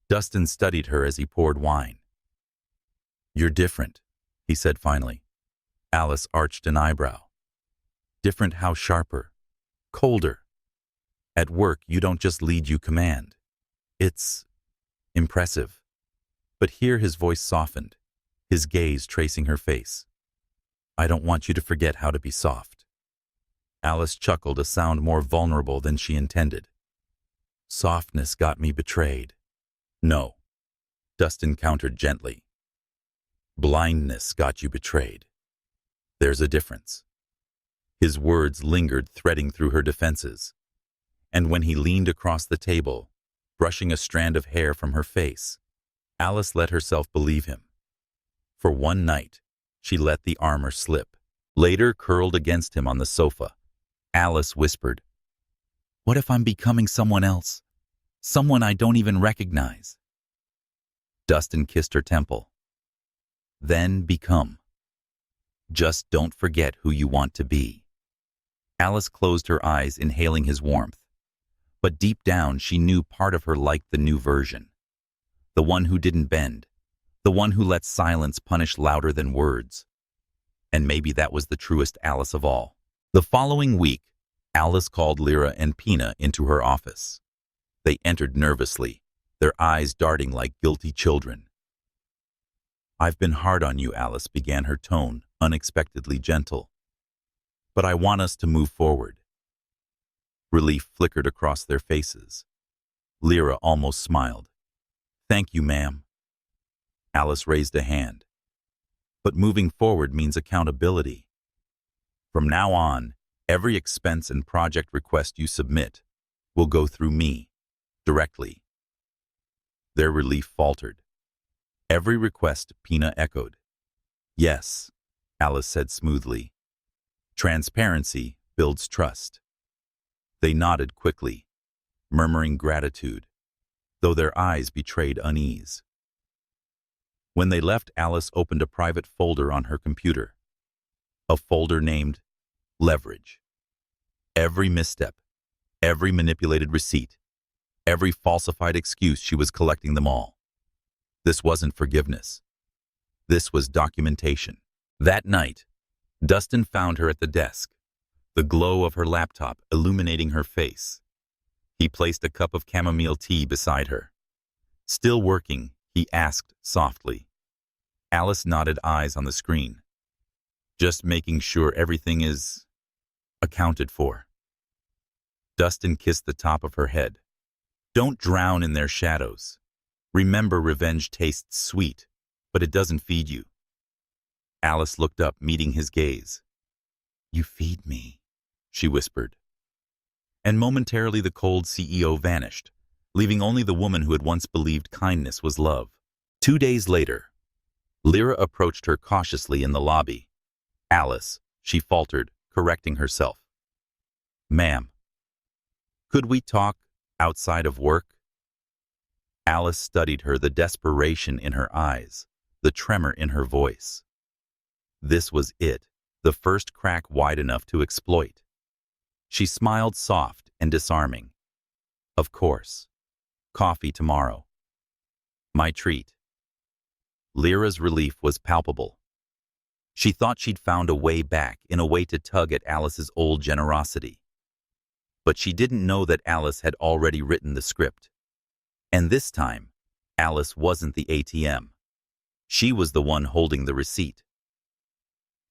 Dustin studied her as he poured wine. "You're different," he said finally. Alice arched an eyebrow. "Different how? Sharper? Colder? At work, you don't just lead, you command. It's impressive." But here his voice softened, his gaze tracing her face. "I don't want you to forget how to be soft." Alice chuckled, a sound more vulnerable than she intended. "Softness got me betrayed." "No," Dustin countered gently. "Blindness got you betrayed. There's a difference." His words lingered, threading through her defenses. And when he leaned across the table, brushing a strand of hair from her face, Alice let herself believe him. For one night, she let the armor slip. Later, curled against him on the sofa, Alice whispered, "What if I'm becoming someone else? Someone I don't even recognize?" Dustin kissed her temple. "Then become. Just don't forget who you want to be." Alice closed her eyes, inhaling his warmth. But deep down, she knew part of her liked the new version. The one who didn't bend. The one who let silence punish louder than words. And maybe that was the truest Alice of all. The following week, Alice called Lyra and Pina into her office. They entered nervously, their eyes darting like guilty children. "I've been hard on you," Alice began, her tone unexpectedly gentle. "But I want us to move forward." Relief flickered across their faces. Lyra almost smiled. "Thank you, ma'am." Alice raised a hand. "But moving forward means accountability. From now on, every expense and project request you submit will go through me, directly." Their relief faltered. "Every request," Pina echoed. "Yes," Alice said smoothly. "Transparency builds trust." They nodded quickly, murmuring gratitude, though their eyes betrayed unease. When they left, Alice opened a private folder on her computer. A folder named Leverage. Every misstep, every manipulated receipt, every falsified excuse, she was collecting them all. This wasn't forgiveness. This was documentation. That night, Dustin found her at the desk, the glow of her laptop illuminating her face. He placed a cup of chamomile tea beside her. "Still working?" he asked softly. Alice nodded, eyes on the screen. "Just making sure everything is accounted for." Dustin kissed the top of her head. "Don't drown in their shadows. Remember, revenge tastes sweet, but it doesn't feed you." Alice looked up, meeting his gaze. "You feed me," she whispered. And momentarily the cold CEO vanished, leaving only the woman who had once believed kindness was love. 2 days later, Lyra approached her cautiously in the lobby. "Alice," she faltered, correcting herself. "Ma'am, could we talk outside of work?" Alice studied her, the desperation in her eyes, the tremor in her voice. This was it, the first crack wide enough to exploit. She smiled, soft and disarming. "Of course. Coffee tomorrow." "My treat." Lyra's relief was palpable. She thought she'd found a way back, in a way to tug at Alice's old generosity. But she didn't know that Alice had already written the script. And this time, Alice wasn't the ATM. She was the one holding the receipt.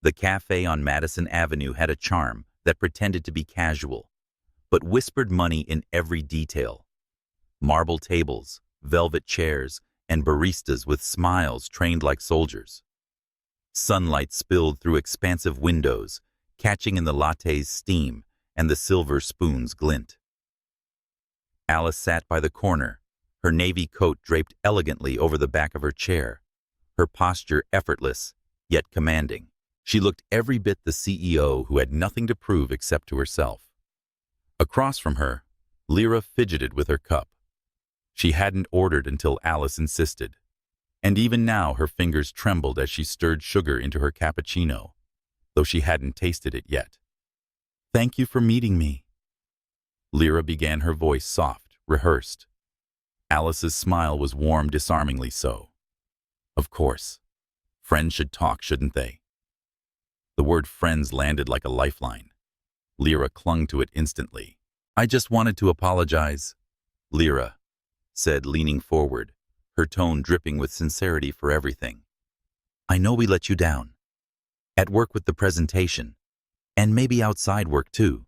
The cafe on Madison Avenue had a charm that pretended to be casual, but whispered money in every detail. Marble tables, velvet chairs, and baristas with smiles trained like soldiers. Sunlight spilled through expansive windows, catching in the latte's steam and the silver spoon's glint. Alice sat by the corner, her navy coat draped elegantly over the back of her chair, her posture effortless, yet commanding. She looked every bit the CEO who had nothing to prove except to herself. Across from her, Lyra fidgeted with her cup. She hadn't ordered until Alice insisted, and even now her fingers trembled as she stirred sugar into her cappuccino, though she hadn't tasted it yet. "Thank you for meeting me." Lyra began, her voice soft, rehearsed. Alice's smile was warm, disarmingly so. "Of course. Friends should talk, shouldn't they?" The word friends landed like a lifeline. Lyra clung to it instantly. "I just wanted to apologize," Lyra said, leaning forward, her tone dripping with sincerity for everything. "I know we let you down. At work with the presentation, and maybe outside work too.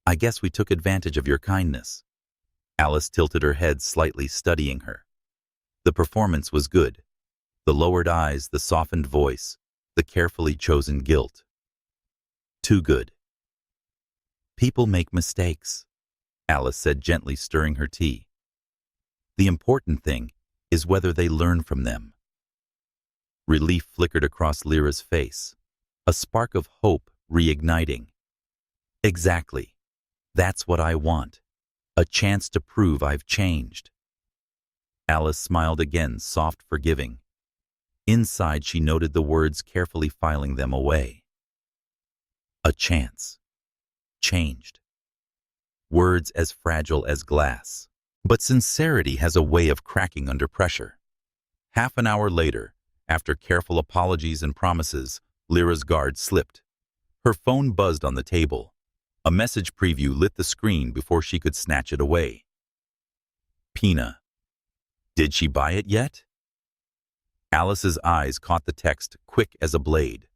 I guess we took advantage of your kindness." Alice tilted her head slightly, studying her. The performance was good. The lowered eyes, the softened voice, the carefully chosen guilt. Too good. "People make mistakes," Alice said, gently stirring her tea. "The important thing is whether they learn from them." Relief flickered across Lyra's face, a spark of hope reigniting. "Exactly. That's what I want. A chance to prove I've changed." Alice smiled again, soft, forgiving. Inside, she noted the words, carefully filing them away. A chance. Changed. Words as fragile as glass. But sincerity has a way of cracking under pressure. Half an hour later, after careful apologies and promises, Lyra's guard slipped. Her phone buzzed on the table. A message preview lit the screen before she could snatch it away. Pina. Did she buy it yet? Alice's eyes caught the text, quick as a blade.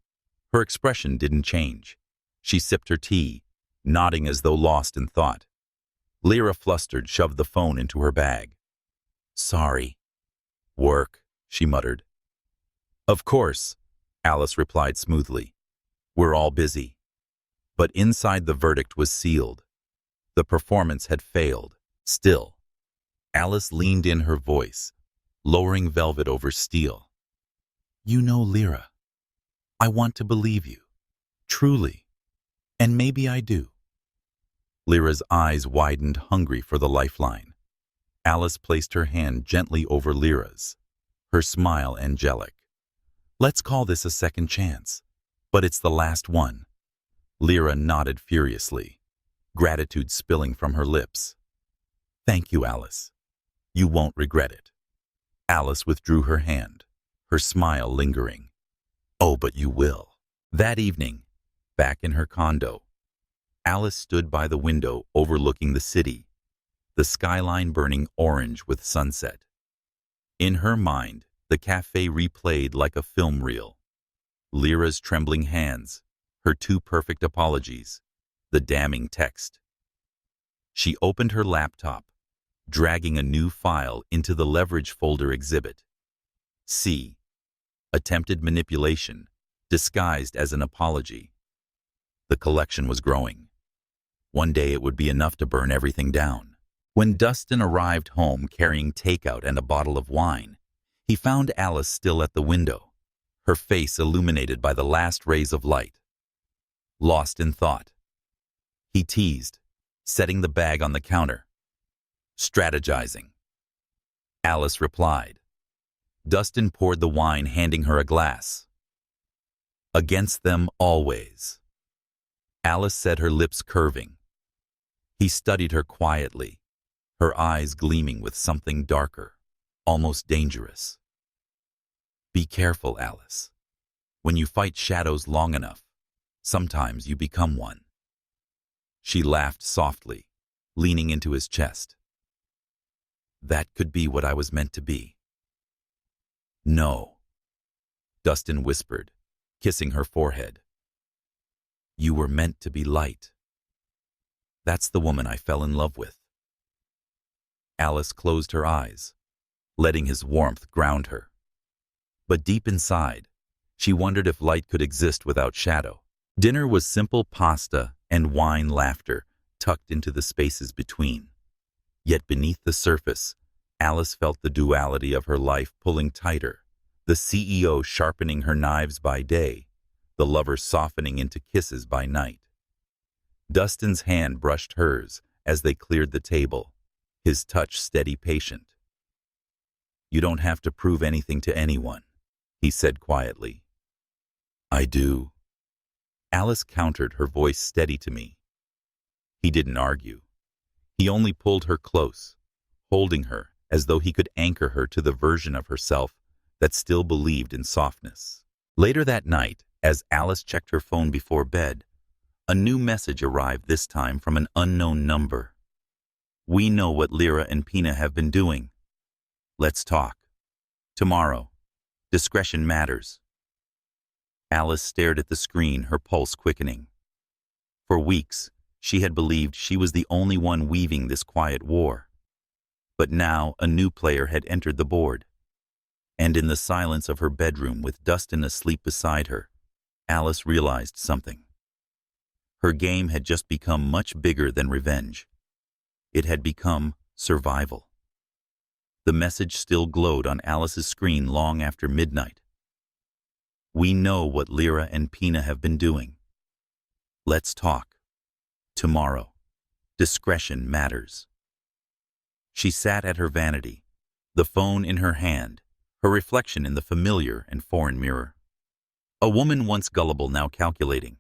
Her expression didn't change. She sipped her tea, nodding as though lost in thought. Lyra, flustered, shoved the phone into her bag. Sorry. Work, she muttered. Of course, Alice replied smoothly. We're all busy. But inside the verdict was sealed. The performance had failed. Still, Alice leaned in, her voice, lowering velvet over steel. You know, Lyra, I want to believe you. Truly. And maybe I do. Lyra's eyes widened, hungry for the lifeline. Alice placed her hand gently over Lyra's, her smile angelic. Let's call this a second chance, but it's the last one. Lyra nodded furiously, gratitude spilling from her lips. Thank you, Alice. You won't regret it. Alice withdrew her hand, her smile lingering. Oh, but you will. That evening, back in her condo, Alice stood by the window overlooking the city, the skyline burning orange with sunset. In her mind, the cafe replayed like a film reel. Lyra's trembling hands, her two perfect apologies, the damning text. She opened her laptop, dragging a new file into the leverage folder exhibit. C. Attempted manipulation, disguised as an apology. The collection was growing. One day it would be enough to burn everything down. When Dustin arrived home carrying takeout and a bottle of wine, he found Alice still at the window, her face illuminated by the last rays of light. Lost in thought. He teased, setting the bag on the counter. Strategizing. Alice replied. Dustin poured the wine, handing her a glass. Against them always. Alice said, her lips curving. He studied her quietly, her eyes gleaming with something darker, almost dangerous. Be careful, Alice. When you fight shadows long enough, sometimes you become one. She laughed softly, leaning into his chest. That could be what I was meant to be. No, Dustin whispered, kissing her forehead. You were meant to be light. That's the woman I fell in love with. Alice closed her eyes, letting his warmth ground her. But deep inside, she wondered if light could exist without shadow. Dinner was simple pasta and wine laughter tucked into the spaces between. Yet beneath the surface, Alice felt the duality of her life pulling tighter, the CEO sharpening her knives by day, the lover softening into kisses by night. Dustin's hand brushed hers as they cleared the table, his touch steady, patient. You don't have to prove anything to anyone, he said quietly. I do. Alice countered, her voice steady to me. He didn't argue. He only pulled her close, holding her as though he could anchor her to the version of herself that still believed in softness. Later that night, as Alice checked her phone before bed, a new message arrived, this time from an unknown number. We know what Lyra and Pina have been doing. Let's talk. Tomorrow. Discretion matters. Alice stared at the screen, her pulse quickening. For weeks, she had believed she was the only one weaving this quiet war. But now a new player had entered the board. And in the silence of her bedroom, with Dustin asleep beside her, Alice realized something. Her game had just become much bigger than revenge. It had become survival. The message still glowed on Alice's screen long after midnight. We know what Lyra and Pina have been doing. Let's talk. Tomorrow. Discretion matters. She sat at her vanity, the phone in her hand, her reflection in the familiar and foreign mirror. A woman once gullible, now calculating.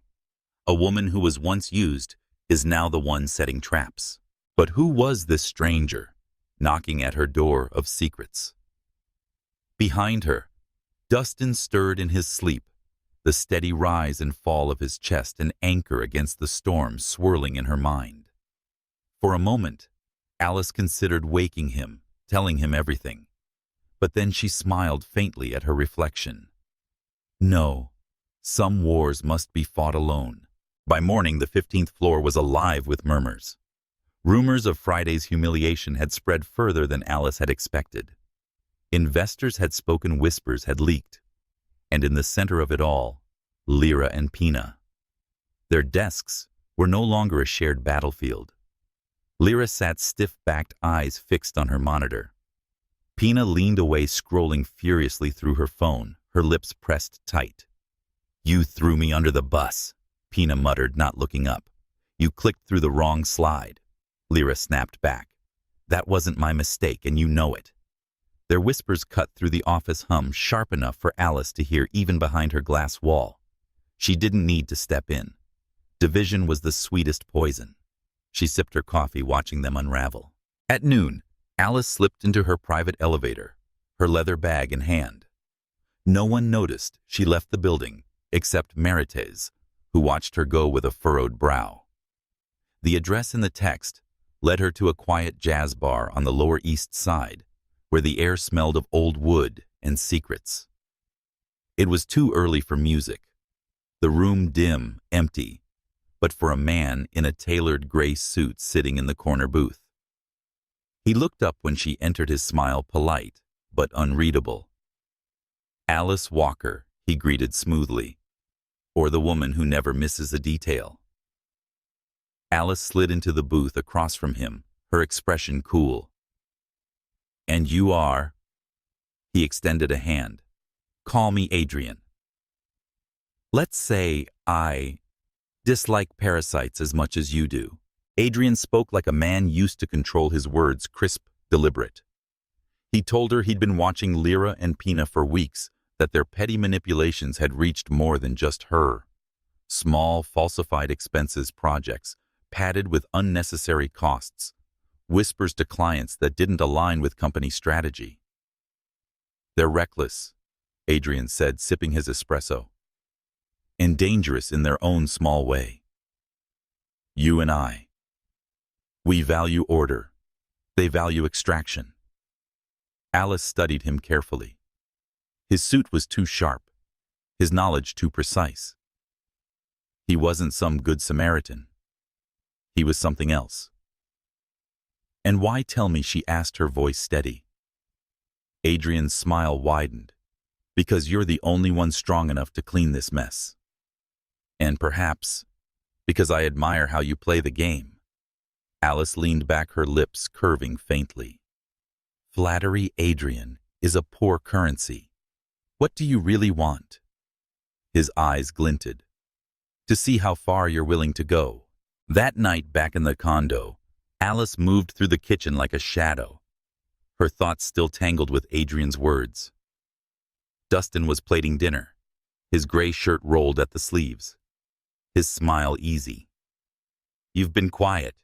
A woman who was once used is now the one setting traps. But who was this stranger, knocking at her door of secrets? Behind her, Dustin stirred in his sleep, the steady rise and fall of his chest an anchor against the storm swirling in her mind. For a moment, Alice considered waking him, telling him everything. But then she smiled faintly at her reflection. No, some wars must be fought alone. By morning, the 15th floor was alive with murmurs. Rumors of Friday's humiliation had spread further than Alice had expected. Investors had spoken, whispers had leaked, and in the center of it all, Lyra and Pina. Their desks were no longer a shared battlefield. Lyra sat stiff-backed, eyes fixed on her monitor. Pina leaned away, scrolling furiously through her phone, her lips pressed tight. "You threw me under the bus," Pina muttered, not looking up. "You clicked through the wrong slide." Lyra snapped back. "That wasn't my mistake, and you know it." Their whispers cut through the office hum, sharp enough for Alice to hear even behind her glass wall. She didn't need to step in. Division was the sweetest poison. She sipped her coffee, watching them unravel. At noon, Alice slipped into her private elevator, her leather bag in hand. No one noticed she left the building, except Marites, who watched her go with a furrowed brow. The address in the text led her to a quiet jazz bar on the Lower East Side, where the air smelled of old wood and secrets. It was too early for music, the room dim, empty, but for a man in a tailored gray suit sitting in the corner booth. He looked up when she entered, his smile polite but unreadable. "Alice Walker," he greeted smoothly, "or the woman who never misses a detail." Alice slid into the booth across from him, her expression cool. "And you are?" He extended a hand. "Call me Adrian." "Let's say I dislike parasites as much as you do." Adrian spoke like a man used to control his words, crisp, deliberate. He told her he'd been watching Lyra and Pina for weeks, that their petty manipulations had reached more than just her. Small, falsified expenses projects, padded with unnecessary costs, whispers to clients that didn't align with company strategy. "They're reckless," Adrian said, sipping his espresso, "and dangerous in their own small way. You and I, we value order. They value extraction." Alice studied him carefully. His suit was too sharp, his knowledge too precise. He wasn't some good Samaritan. He was something else. "And why tell me?" she asked, her voice steady. Adrian's smile widened. "Because you're the only one strong enough to clean this mess. And perhaps because I admire how you play the game." Alice leaned back, her lips curving faintly. "Flattery, Adrian, is a poor currency. What do you really want?" His eyes glinted. "To see how far you're willing to go." That night, back in the condo, Alice moved through the kitchen like a shadow, her thoughts still tangled with Adrian's words. Dustin was plating dinner, his gray shirt rolled at the sleeves, his smile easy. "You've been quiet,"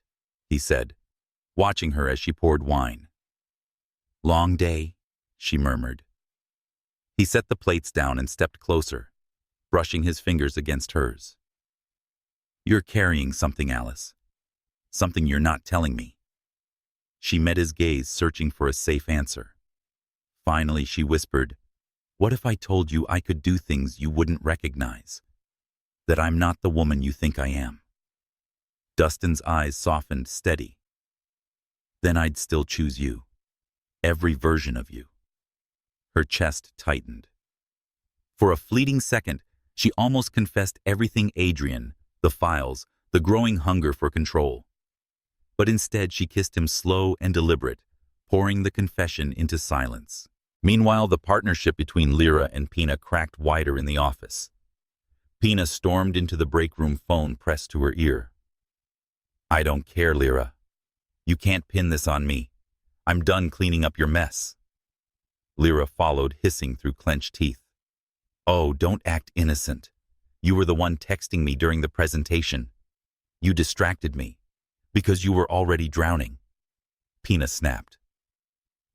he said, watching her as she poured wine. "Long day," she murmured. He set the plates down and stepped closer, brushing his fingers against hers. "You're carrying something, Alice. Something you're not telling me." She met his gaze, searching for a safe answer. Finally, she whispered, "What if I told you I could do things you wouldn't recognize? That I'm not the woman you think I am?" Dustin's eyes softened, steady. "Then I'd still choose you. Every version of you." Her chest tightened. For a fleeting second, she almost confessed everything: Adrian, the files, the growing hunger for control. But instead, she kissed him, slow and deliberate, pouring the confession into silence. Meanwhile, the partnership between Lyra and Pina cracked wider in the office. Pina stormed into the break room, phone pressed to her ear. "I don't care, Lyra. You can't pin this on me. I'm done cleaning up your mess." Lyra followed, hissing through clenched teeth. "Oh, don't act innocent. You were the one texting me during the presentation. You distracted me, because you were already drowning." Pina snapped.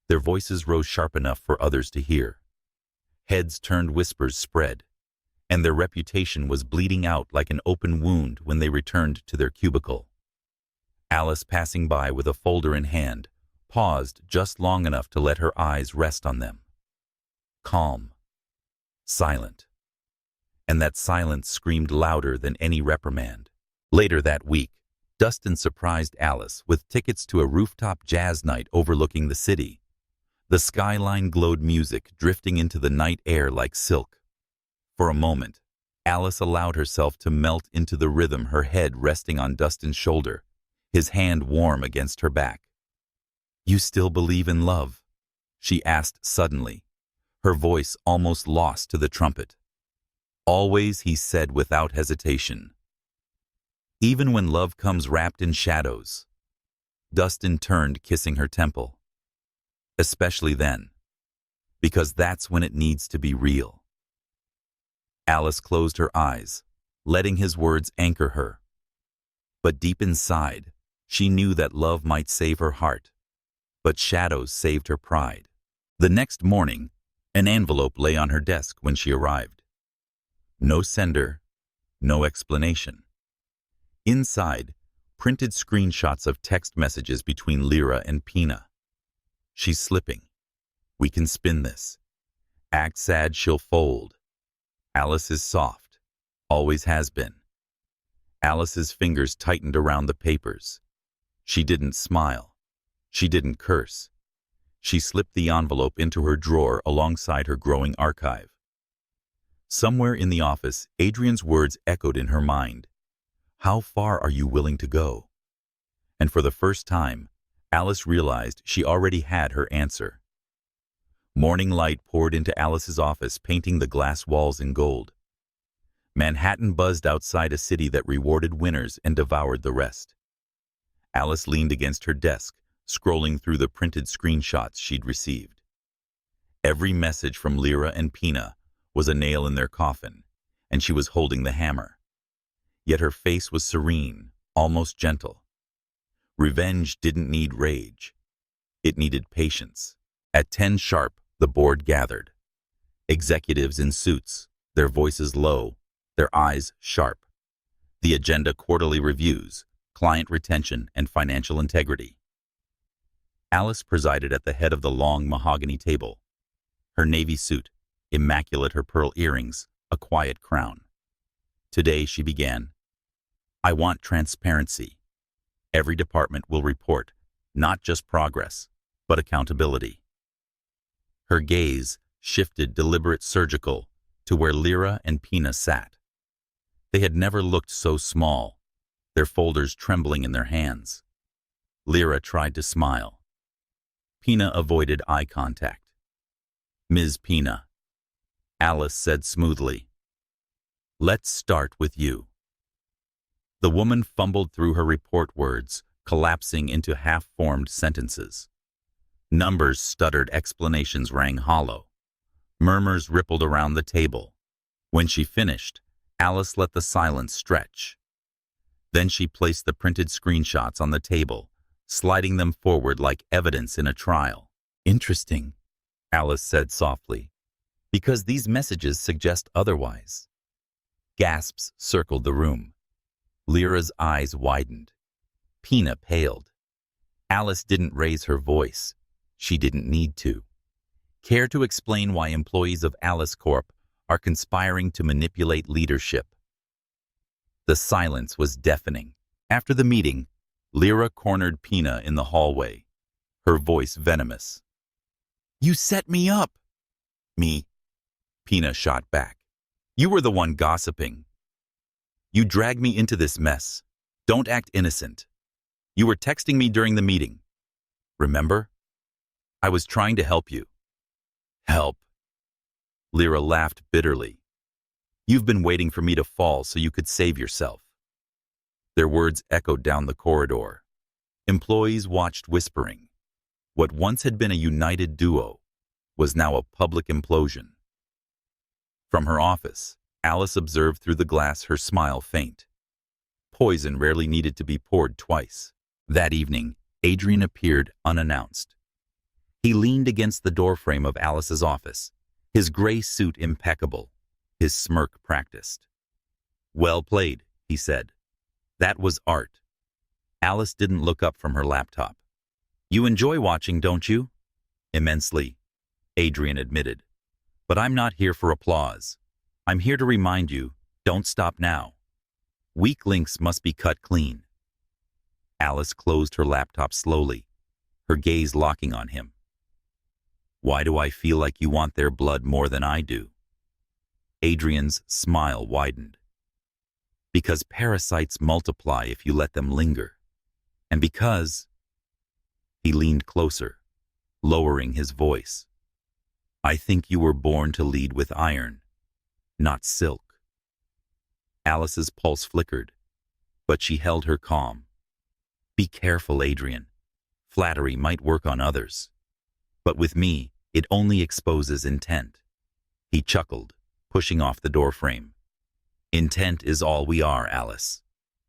Their voices rose sharp enough for others to hear. Heads turned, whispers spread, and their reputation was bleeding out like an open wound when they returned to their cubicle. Alice, passing by with a folder in hand, paused just long enough to let her eyes rest on them. Calm. Silent. And that silence screamed louder than any reprimand. Later that week, Dustin surprised Alice with tickets to a rooftop jazz night overlooking the city. The skyline glowed music drifting into the night air like silk. For a moment, Alice allowed herself to melt into the rhythm, her head resting on Dustin's shoulder, his hand warm against her back. "You still believe in love?" she asked suddenly, her voice almost lost to the trumpet. "Always," he said without hesitation. "Even when love comes wrapped in shadows." Dustin turned, kissing her temple. "Especially then, because that's when it needs to be real." Alice closed her eyes, letting his words anchor her. But deep inside, she knew that love might save her heart, but shadows saved her pride. The next morning, an envelope lay on her desk when she arrived. No sender, no explanation. Inside, printed screenshots of text messages between Lyra and Pina. "She's slipping. We can spin this. Act sad, she'll fold. Alice is soft. Always has been." Alice's fingers tightened around the papers. She didn't smile. She didn't curse. She slipped the envelope into her drawer alongside her growing archive. Somewhere in the office, Adrian's words echoed in her mind. "How far are you willing to go?" And for the first time, Alice realized she already had her answer. Morning light poured into Alice's office, painting the glass walls in gold. Manhattan buzzed outside a city that rewarded winners and devoured the rest. Alice leaned against her desk, scrolling through the printed screenshots she'd received. Every message from Lyra and Pina was a nail in their coffin, and she was holding the hammer. Yet her face was serene, almost gentle. Revenge didn't need rage. It needed patience. At 10 sharp, the board gathered. Executives in suits, their voices low, their eyes sharp. The agenda: quarterly reviews, client retention, and financial integrity. Alice presided at the head of the long mahogany table. Her navy suit, immaculate, her pearl earrings, a quiet crown. Today, she began, "I want transparency. Every department will report, not just progress, but accountability." Her gaze shifted, deliberate, surgical, to where Lyra and Pina sat. They had never looked so small, their folders trembling in their hands. Lyra tried to smile. Pina avoided eye contact. "Ms. Pina," Alice said smoothly, "let's start with you." The woman fumbled through her report words, collapsing into half-formed sentences. Numbers stuttered, explanations rang hollow. Murmurs rippled around the table. When she finished, Alice let the silence stretch. Then she placed the printed screenshots on the table, sliding them forward like evidence in a trial. "Interesting," Alice said softly, "because these messages suggest otherwise." Gasps circled the room. Lyra's eyes widened. Pina paled. Alice didn't raise her voice. She didn't need to. Care to explain why employees of Alice Corp are conspiring to manipulate leadership? The silence was deafening. After the meeting, Lyra cornered Pina in the hallway, her voice venomous. "You set me up!" "Me?" Pina shot back. "You were the one gossiping. You dragged me into this mess. Don't act innocent. You were texting me during the meeting. Remember? I was trying to help you." "Help?" Lyra laughed bitterly. "You've been waiting for me to fall so you could save yourself." Their words echoed down the corridor. Employees watched, whispering. What once had been a united duo was now a public implosion. From her office, Alice observed through the glass, her smile faint. Poison rarely needed to be poured twice. That evening, Adrian appeared unannounced. He leaned against the doorframe of Alice's office, his gray suit impeccable, his smirk practiced. "Well played," he said. "That was art." Alice didn't look up from her laptop. "You enjoy watching, don't you?" "Immensely," Adrian admitted. "But I'm not here for applause. I'm here to remind you, don't stop now. Weak links must be cut clean." Alice closed her laptop slowly, her gaze locking on him. Why do I feel like you want their blood more than I do? Adrian's smile widened. Because parasites multiply if you let them linger. And because... He leaned closer, lowering his voice. I think you were born to lead with iron, not silk. Alice's pulse flickered, but she held her calm. Be careful, Adrian. Flattery might work on others. But with me, it only exposes intent. He chuckled, pushing off the doorframe. Intent is all we are, Alice.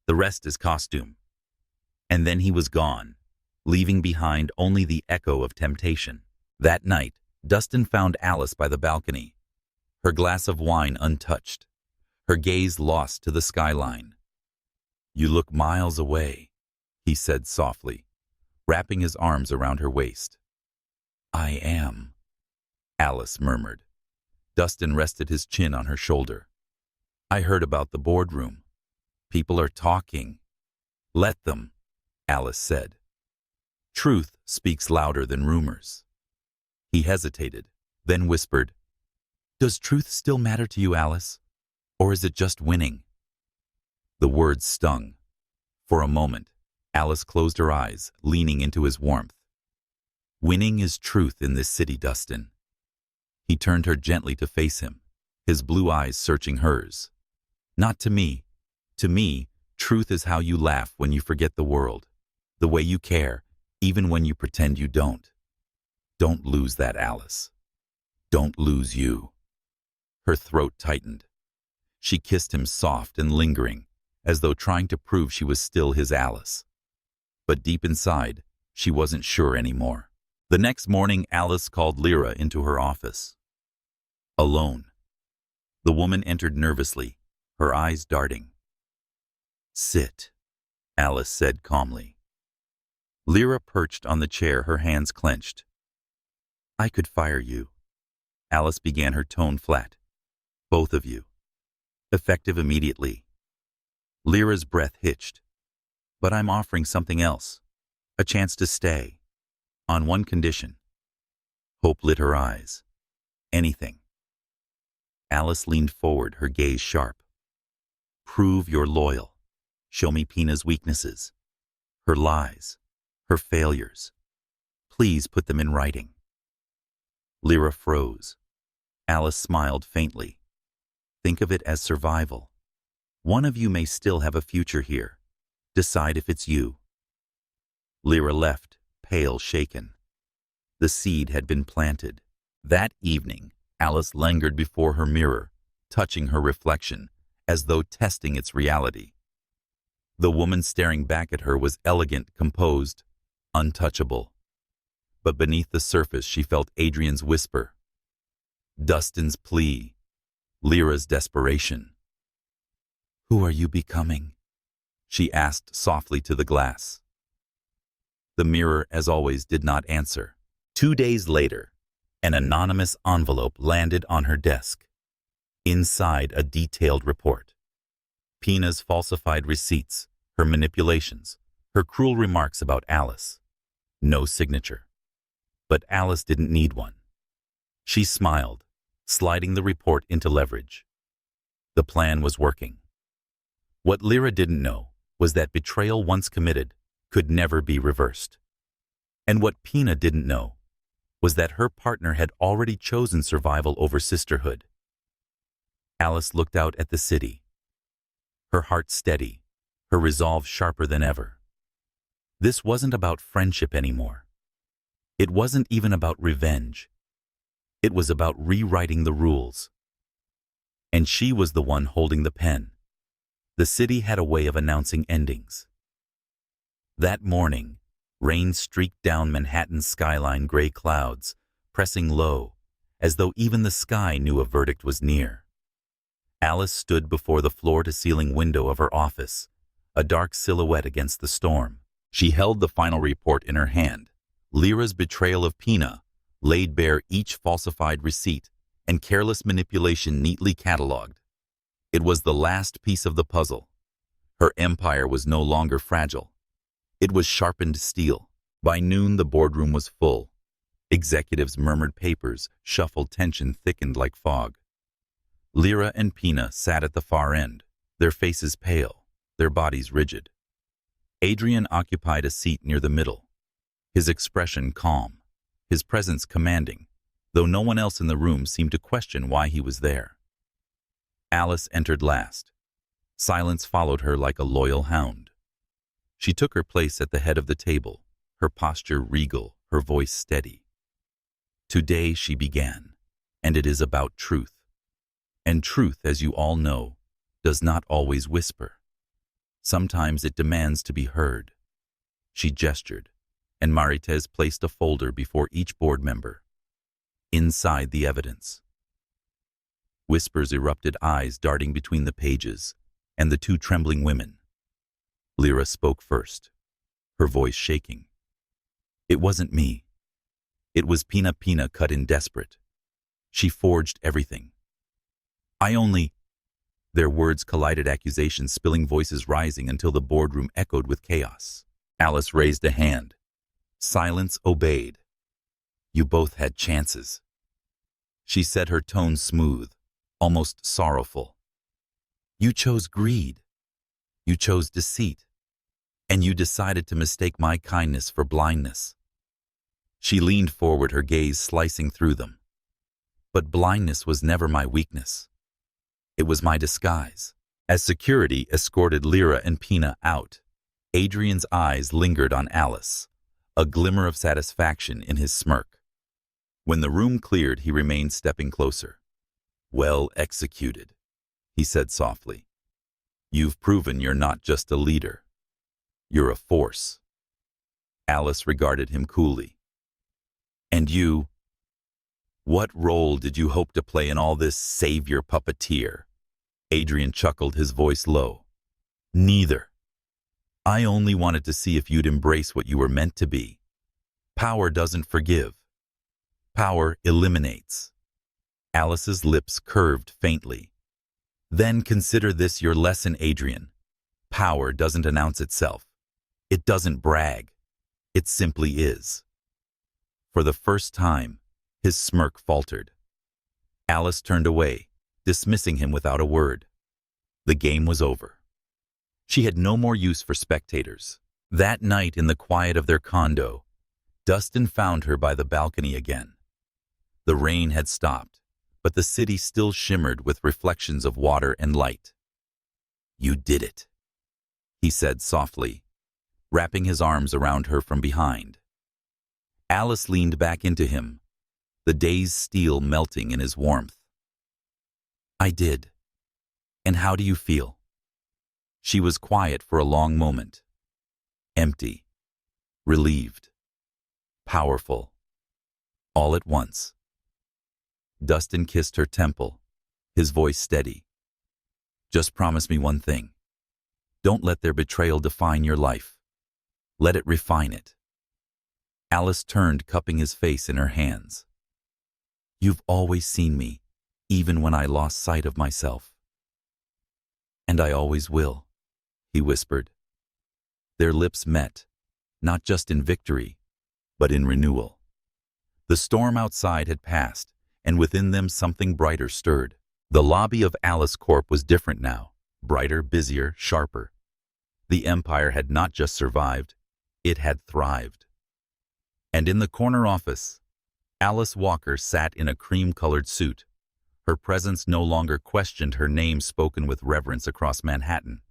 The rest is costume. And then he was gone, leaving behind only the echo of temptation. That night, Dustin found Alice by the balcony, her glass of wine untouched, her gaze lost to the skyline. You look miles away, he said softly, wrapping his arms around her waist. I am, Alice murmured. Dustin rested his chin on her shoulder. I heard about the boardroom. People are talking. Let them, Alice said. Truth speaks louder than rumors. He hesitated, then whispered, Does truth still matter to you, Alice? Or is it just winning? The words stung. For a moment, Alice closed her eyes, leaning into his warmth. Winning is truth in this city, Dustin. He turned her gently to face him, his blue eyes searching hers. Not to me. To me, truth is how you laugh when you forget the world, the way you care, even when you pretend you don't. Don't lose that, Alice. Don't lose you. Her throat tightened. She kissed him soft and lingering, as though trying to prove she was still his Alice. But deep inside, she wasn't sure anymore. The next morning, Alice called Lyra into her office. Alone. The woman entered nervously, her eyes darting. Sit, Alice said calmly. Lyra perched on the chair, her hands clenched. I could fire you. Alice began, her tone flat. Both of you. Effective immediately. Lyra's breath hitched. But I'm offering something else. A chance to stay. On one condition. Hope lit her eyes. Anything. Alice leaned forward, her gaze sharp. Prove you're loyal. Show me Pina's weaknesses. Her lies. Her failures. Please put them in writing. Lyra froze. Alice smiled faintly. Think of it as survival. One of you may still have a future here. Decide if it's you. Lyra left, pale, shaken. The seed had been planted. That evening, Alice lingered before her mirror, touching her reflection, as though testing its reality. The woman staring back at her was elegant, composed, untouchable. But beneath the surface she felt Adrian's whisper. Dustin's plea. Lyra's desperation. Who are you becoming? She asked softly to the glass. The mirror, as always, did not answer. 2 days later, an anonymous envelope landed on her desk. Inside, a detailed report. Pina's falsified receipts, her manipulations, her cruel remarks about Alice. No signature. But Alice didn't need one. She smiled, sliding the report into leverage. The plan was working. What Lyra didn't know was that betrayal once committed could never be reversed. And what Pina didn't know was that her partner had already chosen survival over sisterhood. Alice looked out at the city, her heart steady, her resolve sharper than ever. This wasn't about friendship anymore. It wasn't even about revenge. It was about rewriting the rules. And she was the one holding the pen. The city had a way of announcing endings. That morning, rain streaked down Manhattan's skyline, gray clouds, pressing low, as though even the sky knew a verdict was near. Alice stood before the floor-to-ceiling window of her office, a dark silhouette against the storm. She held the final report in her hand. Lyra's betrayal of Pina laid bare each falsified receipt and careless manipulation neatly catalogued. It was the last piece of the puzzle. Her empire was no longer fragile. It was sharpened steel. By noon, the boardroom was full. Executives murmured papers, shuffled, tension thickened like fog. Lyra and Pina sat at the far end, their faces pale, their bodies rigid. Adrian occupied a seat near the middle, his expression calm, his presence commanding, though no one else in the room seemed to question why he was there. Alice entered last. Silence followed her like a loyal hound. She took her place at the head of the table, her posture regal, her voice steady. Today she began, and it is about truth. And truth, as you all know, does not always whisper. Sometimes it demands to be heard. She gestured, and Marites placed a folder before each board member. Inside the evidence. Whispers erupted, eyes darting between the pages, and the two trembling women. Lyra spoke first, her voice shaking. It wasn't me. It was Pina. Pina cut in desperate. She forged everything. Their words collided, accusations spilling, voices rising until the boardroom echoed with chaos. Alice raised a hand. Silence obeyed. You both had chances. She said, her tone smooth, almost sorrowful. You chose greed. You chose deceit. And you decided to mistake my kindness for blindness. She leaned forward, her gaze slicing through them. But blindness was never my weakness. It was my disguise. As security escorted Lyra and Pina out, Adrian's eyes lingered on Alice, a glimmer of satisfaction in his smirk. When the room cleared, he remained stepping closer. Well executed, he said softly. You've proven you're not just a leader. You're a force. Alice regarded him coolly. And you? What role did you hope to play in all this, savior puppeteer? Adrian chuckled, his voice low. Neither. I only wanted to see if you'd embrace what you were meant to be. Power doesn't forgive. Power eliminates. Alice's lips curved faintly. Then consider this your lesson, Adrian. Power doesn't announce itself. It doesn't brag. It simply is. For the first time, his smirk faltered. Alice turned away, dismissing him without a word. The game was over. She had no more use for spectators. That night, in the quiet of their condo, Dustin found her by the balcony again. The rain had stopped, but the city still shimmered with reflections of water and light. You did it, he said softly, wrapping his arms around her from behind. Alice leaned back into him, the day's steel melting in his warmth. I did. And how do you feel? She was quiet for a long moment. Empty. Relieved. Powerful. All at once. Dustin kissed her temple, his voice steady. Just promise me one thing. Don't let their betrayal define your life. Let it refine it. Alice turned, cupping his face in her hands. You've always seen me, even when I lost sight of myself. And I always will, he whispered. Their lips met, not just in victory, but in renewal. The storm outside had passed, and within them something brighter stirred. The lobby of Alice Corp was different now, brighter, busier, sharper. The empire had not just survived, it had thrived. And in the corner office, Alice Walker sat in a cream-colored suit. Her presence no longer questioned, her name spoken with reverence across Manhattan.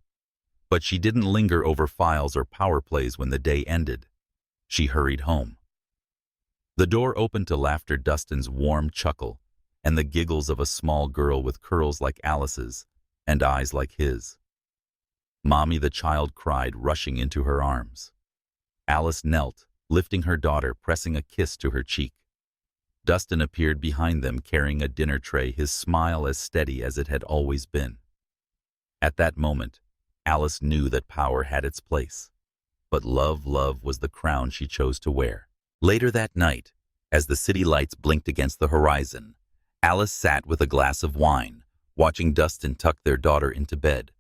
But she didn't linger over files or power plays when the day ended. She hurried home. The door opened to laughter, Dustin's warm chuckle, and the giggles of a small girl with curls like Alice's and eyes like his. Mommy, the child cried, rushing into her arms. Alice knelt, lifting her daughter, pressing a kiss to her cheek. Dustin appeared behind them, carrying a dinner tray, his smile as steady as it had always been. At that moment, Alice knew that power had its place, but love was the crown she chose to wear. Later that night, as the city lights blinked against the horizon, Alice sat with a glass of wine, watching Dustin tuck their daughter into bed.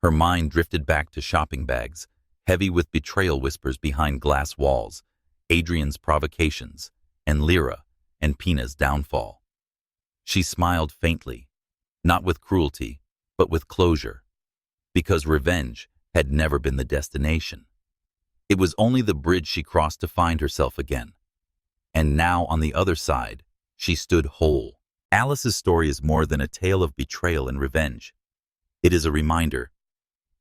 Her mind drifted back to shopping bags, heavy with betrayal whispers behind glass walls, Adrian's provocations, and Lyra and Pina's downfall. She smiled faintly, not with cruelty, but with closure, because revenge had never been the destination. It was only the bridge she crossed to find herself again. And now, on the other side, she stood whole. Alice's story is more than a tale of betrayal and revenge. It is a reminder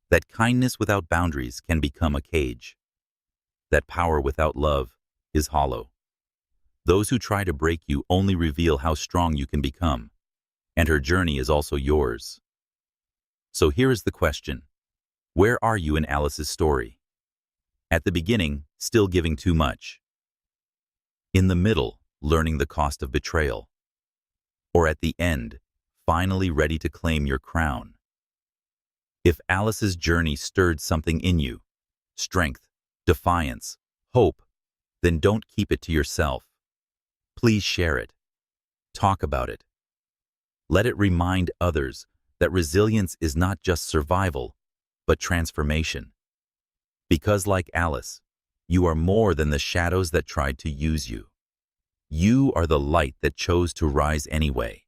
that kindness without boundaries can become a cage, that power without love is hollow. Those who try to break you only reveal how strong you can become, and her journey is also yours. So here is the question. Where are you in Alice's story? At the beginning, still giving too much. In the middle, learning the cost of betrayal. Or at the end, finally ready to claim your crown. If Alice's journey stirred something in you, strength, defiance, hope, then don't keep it to yourself. Please share it. Talk about it. Let it remind others that resilience is not just survival, but transformation. Because like Alice, you are more than the shadows that tried to use you. You are the light that chose to rise anyway.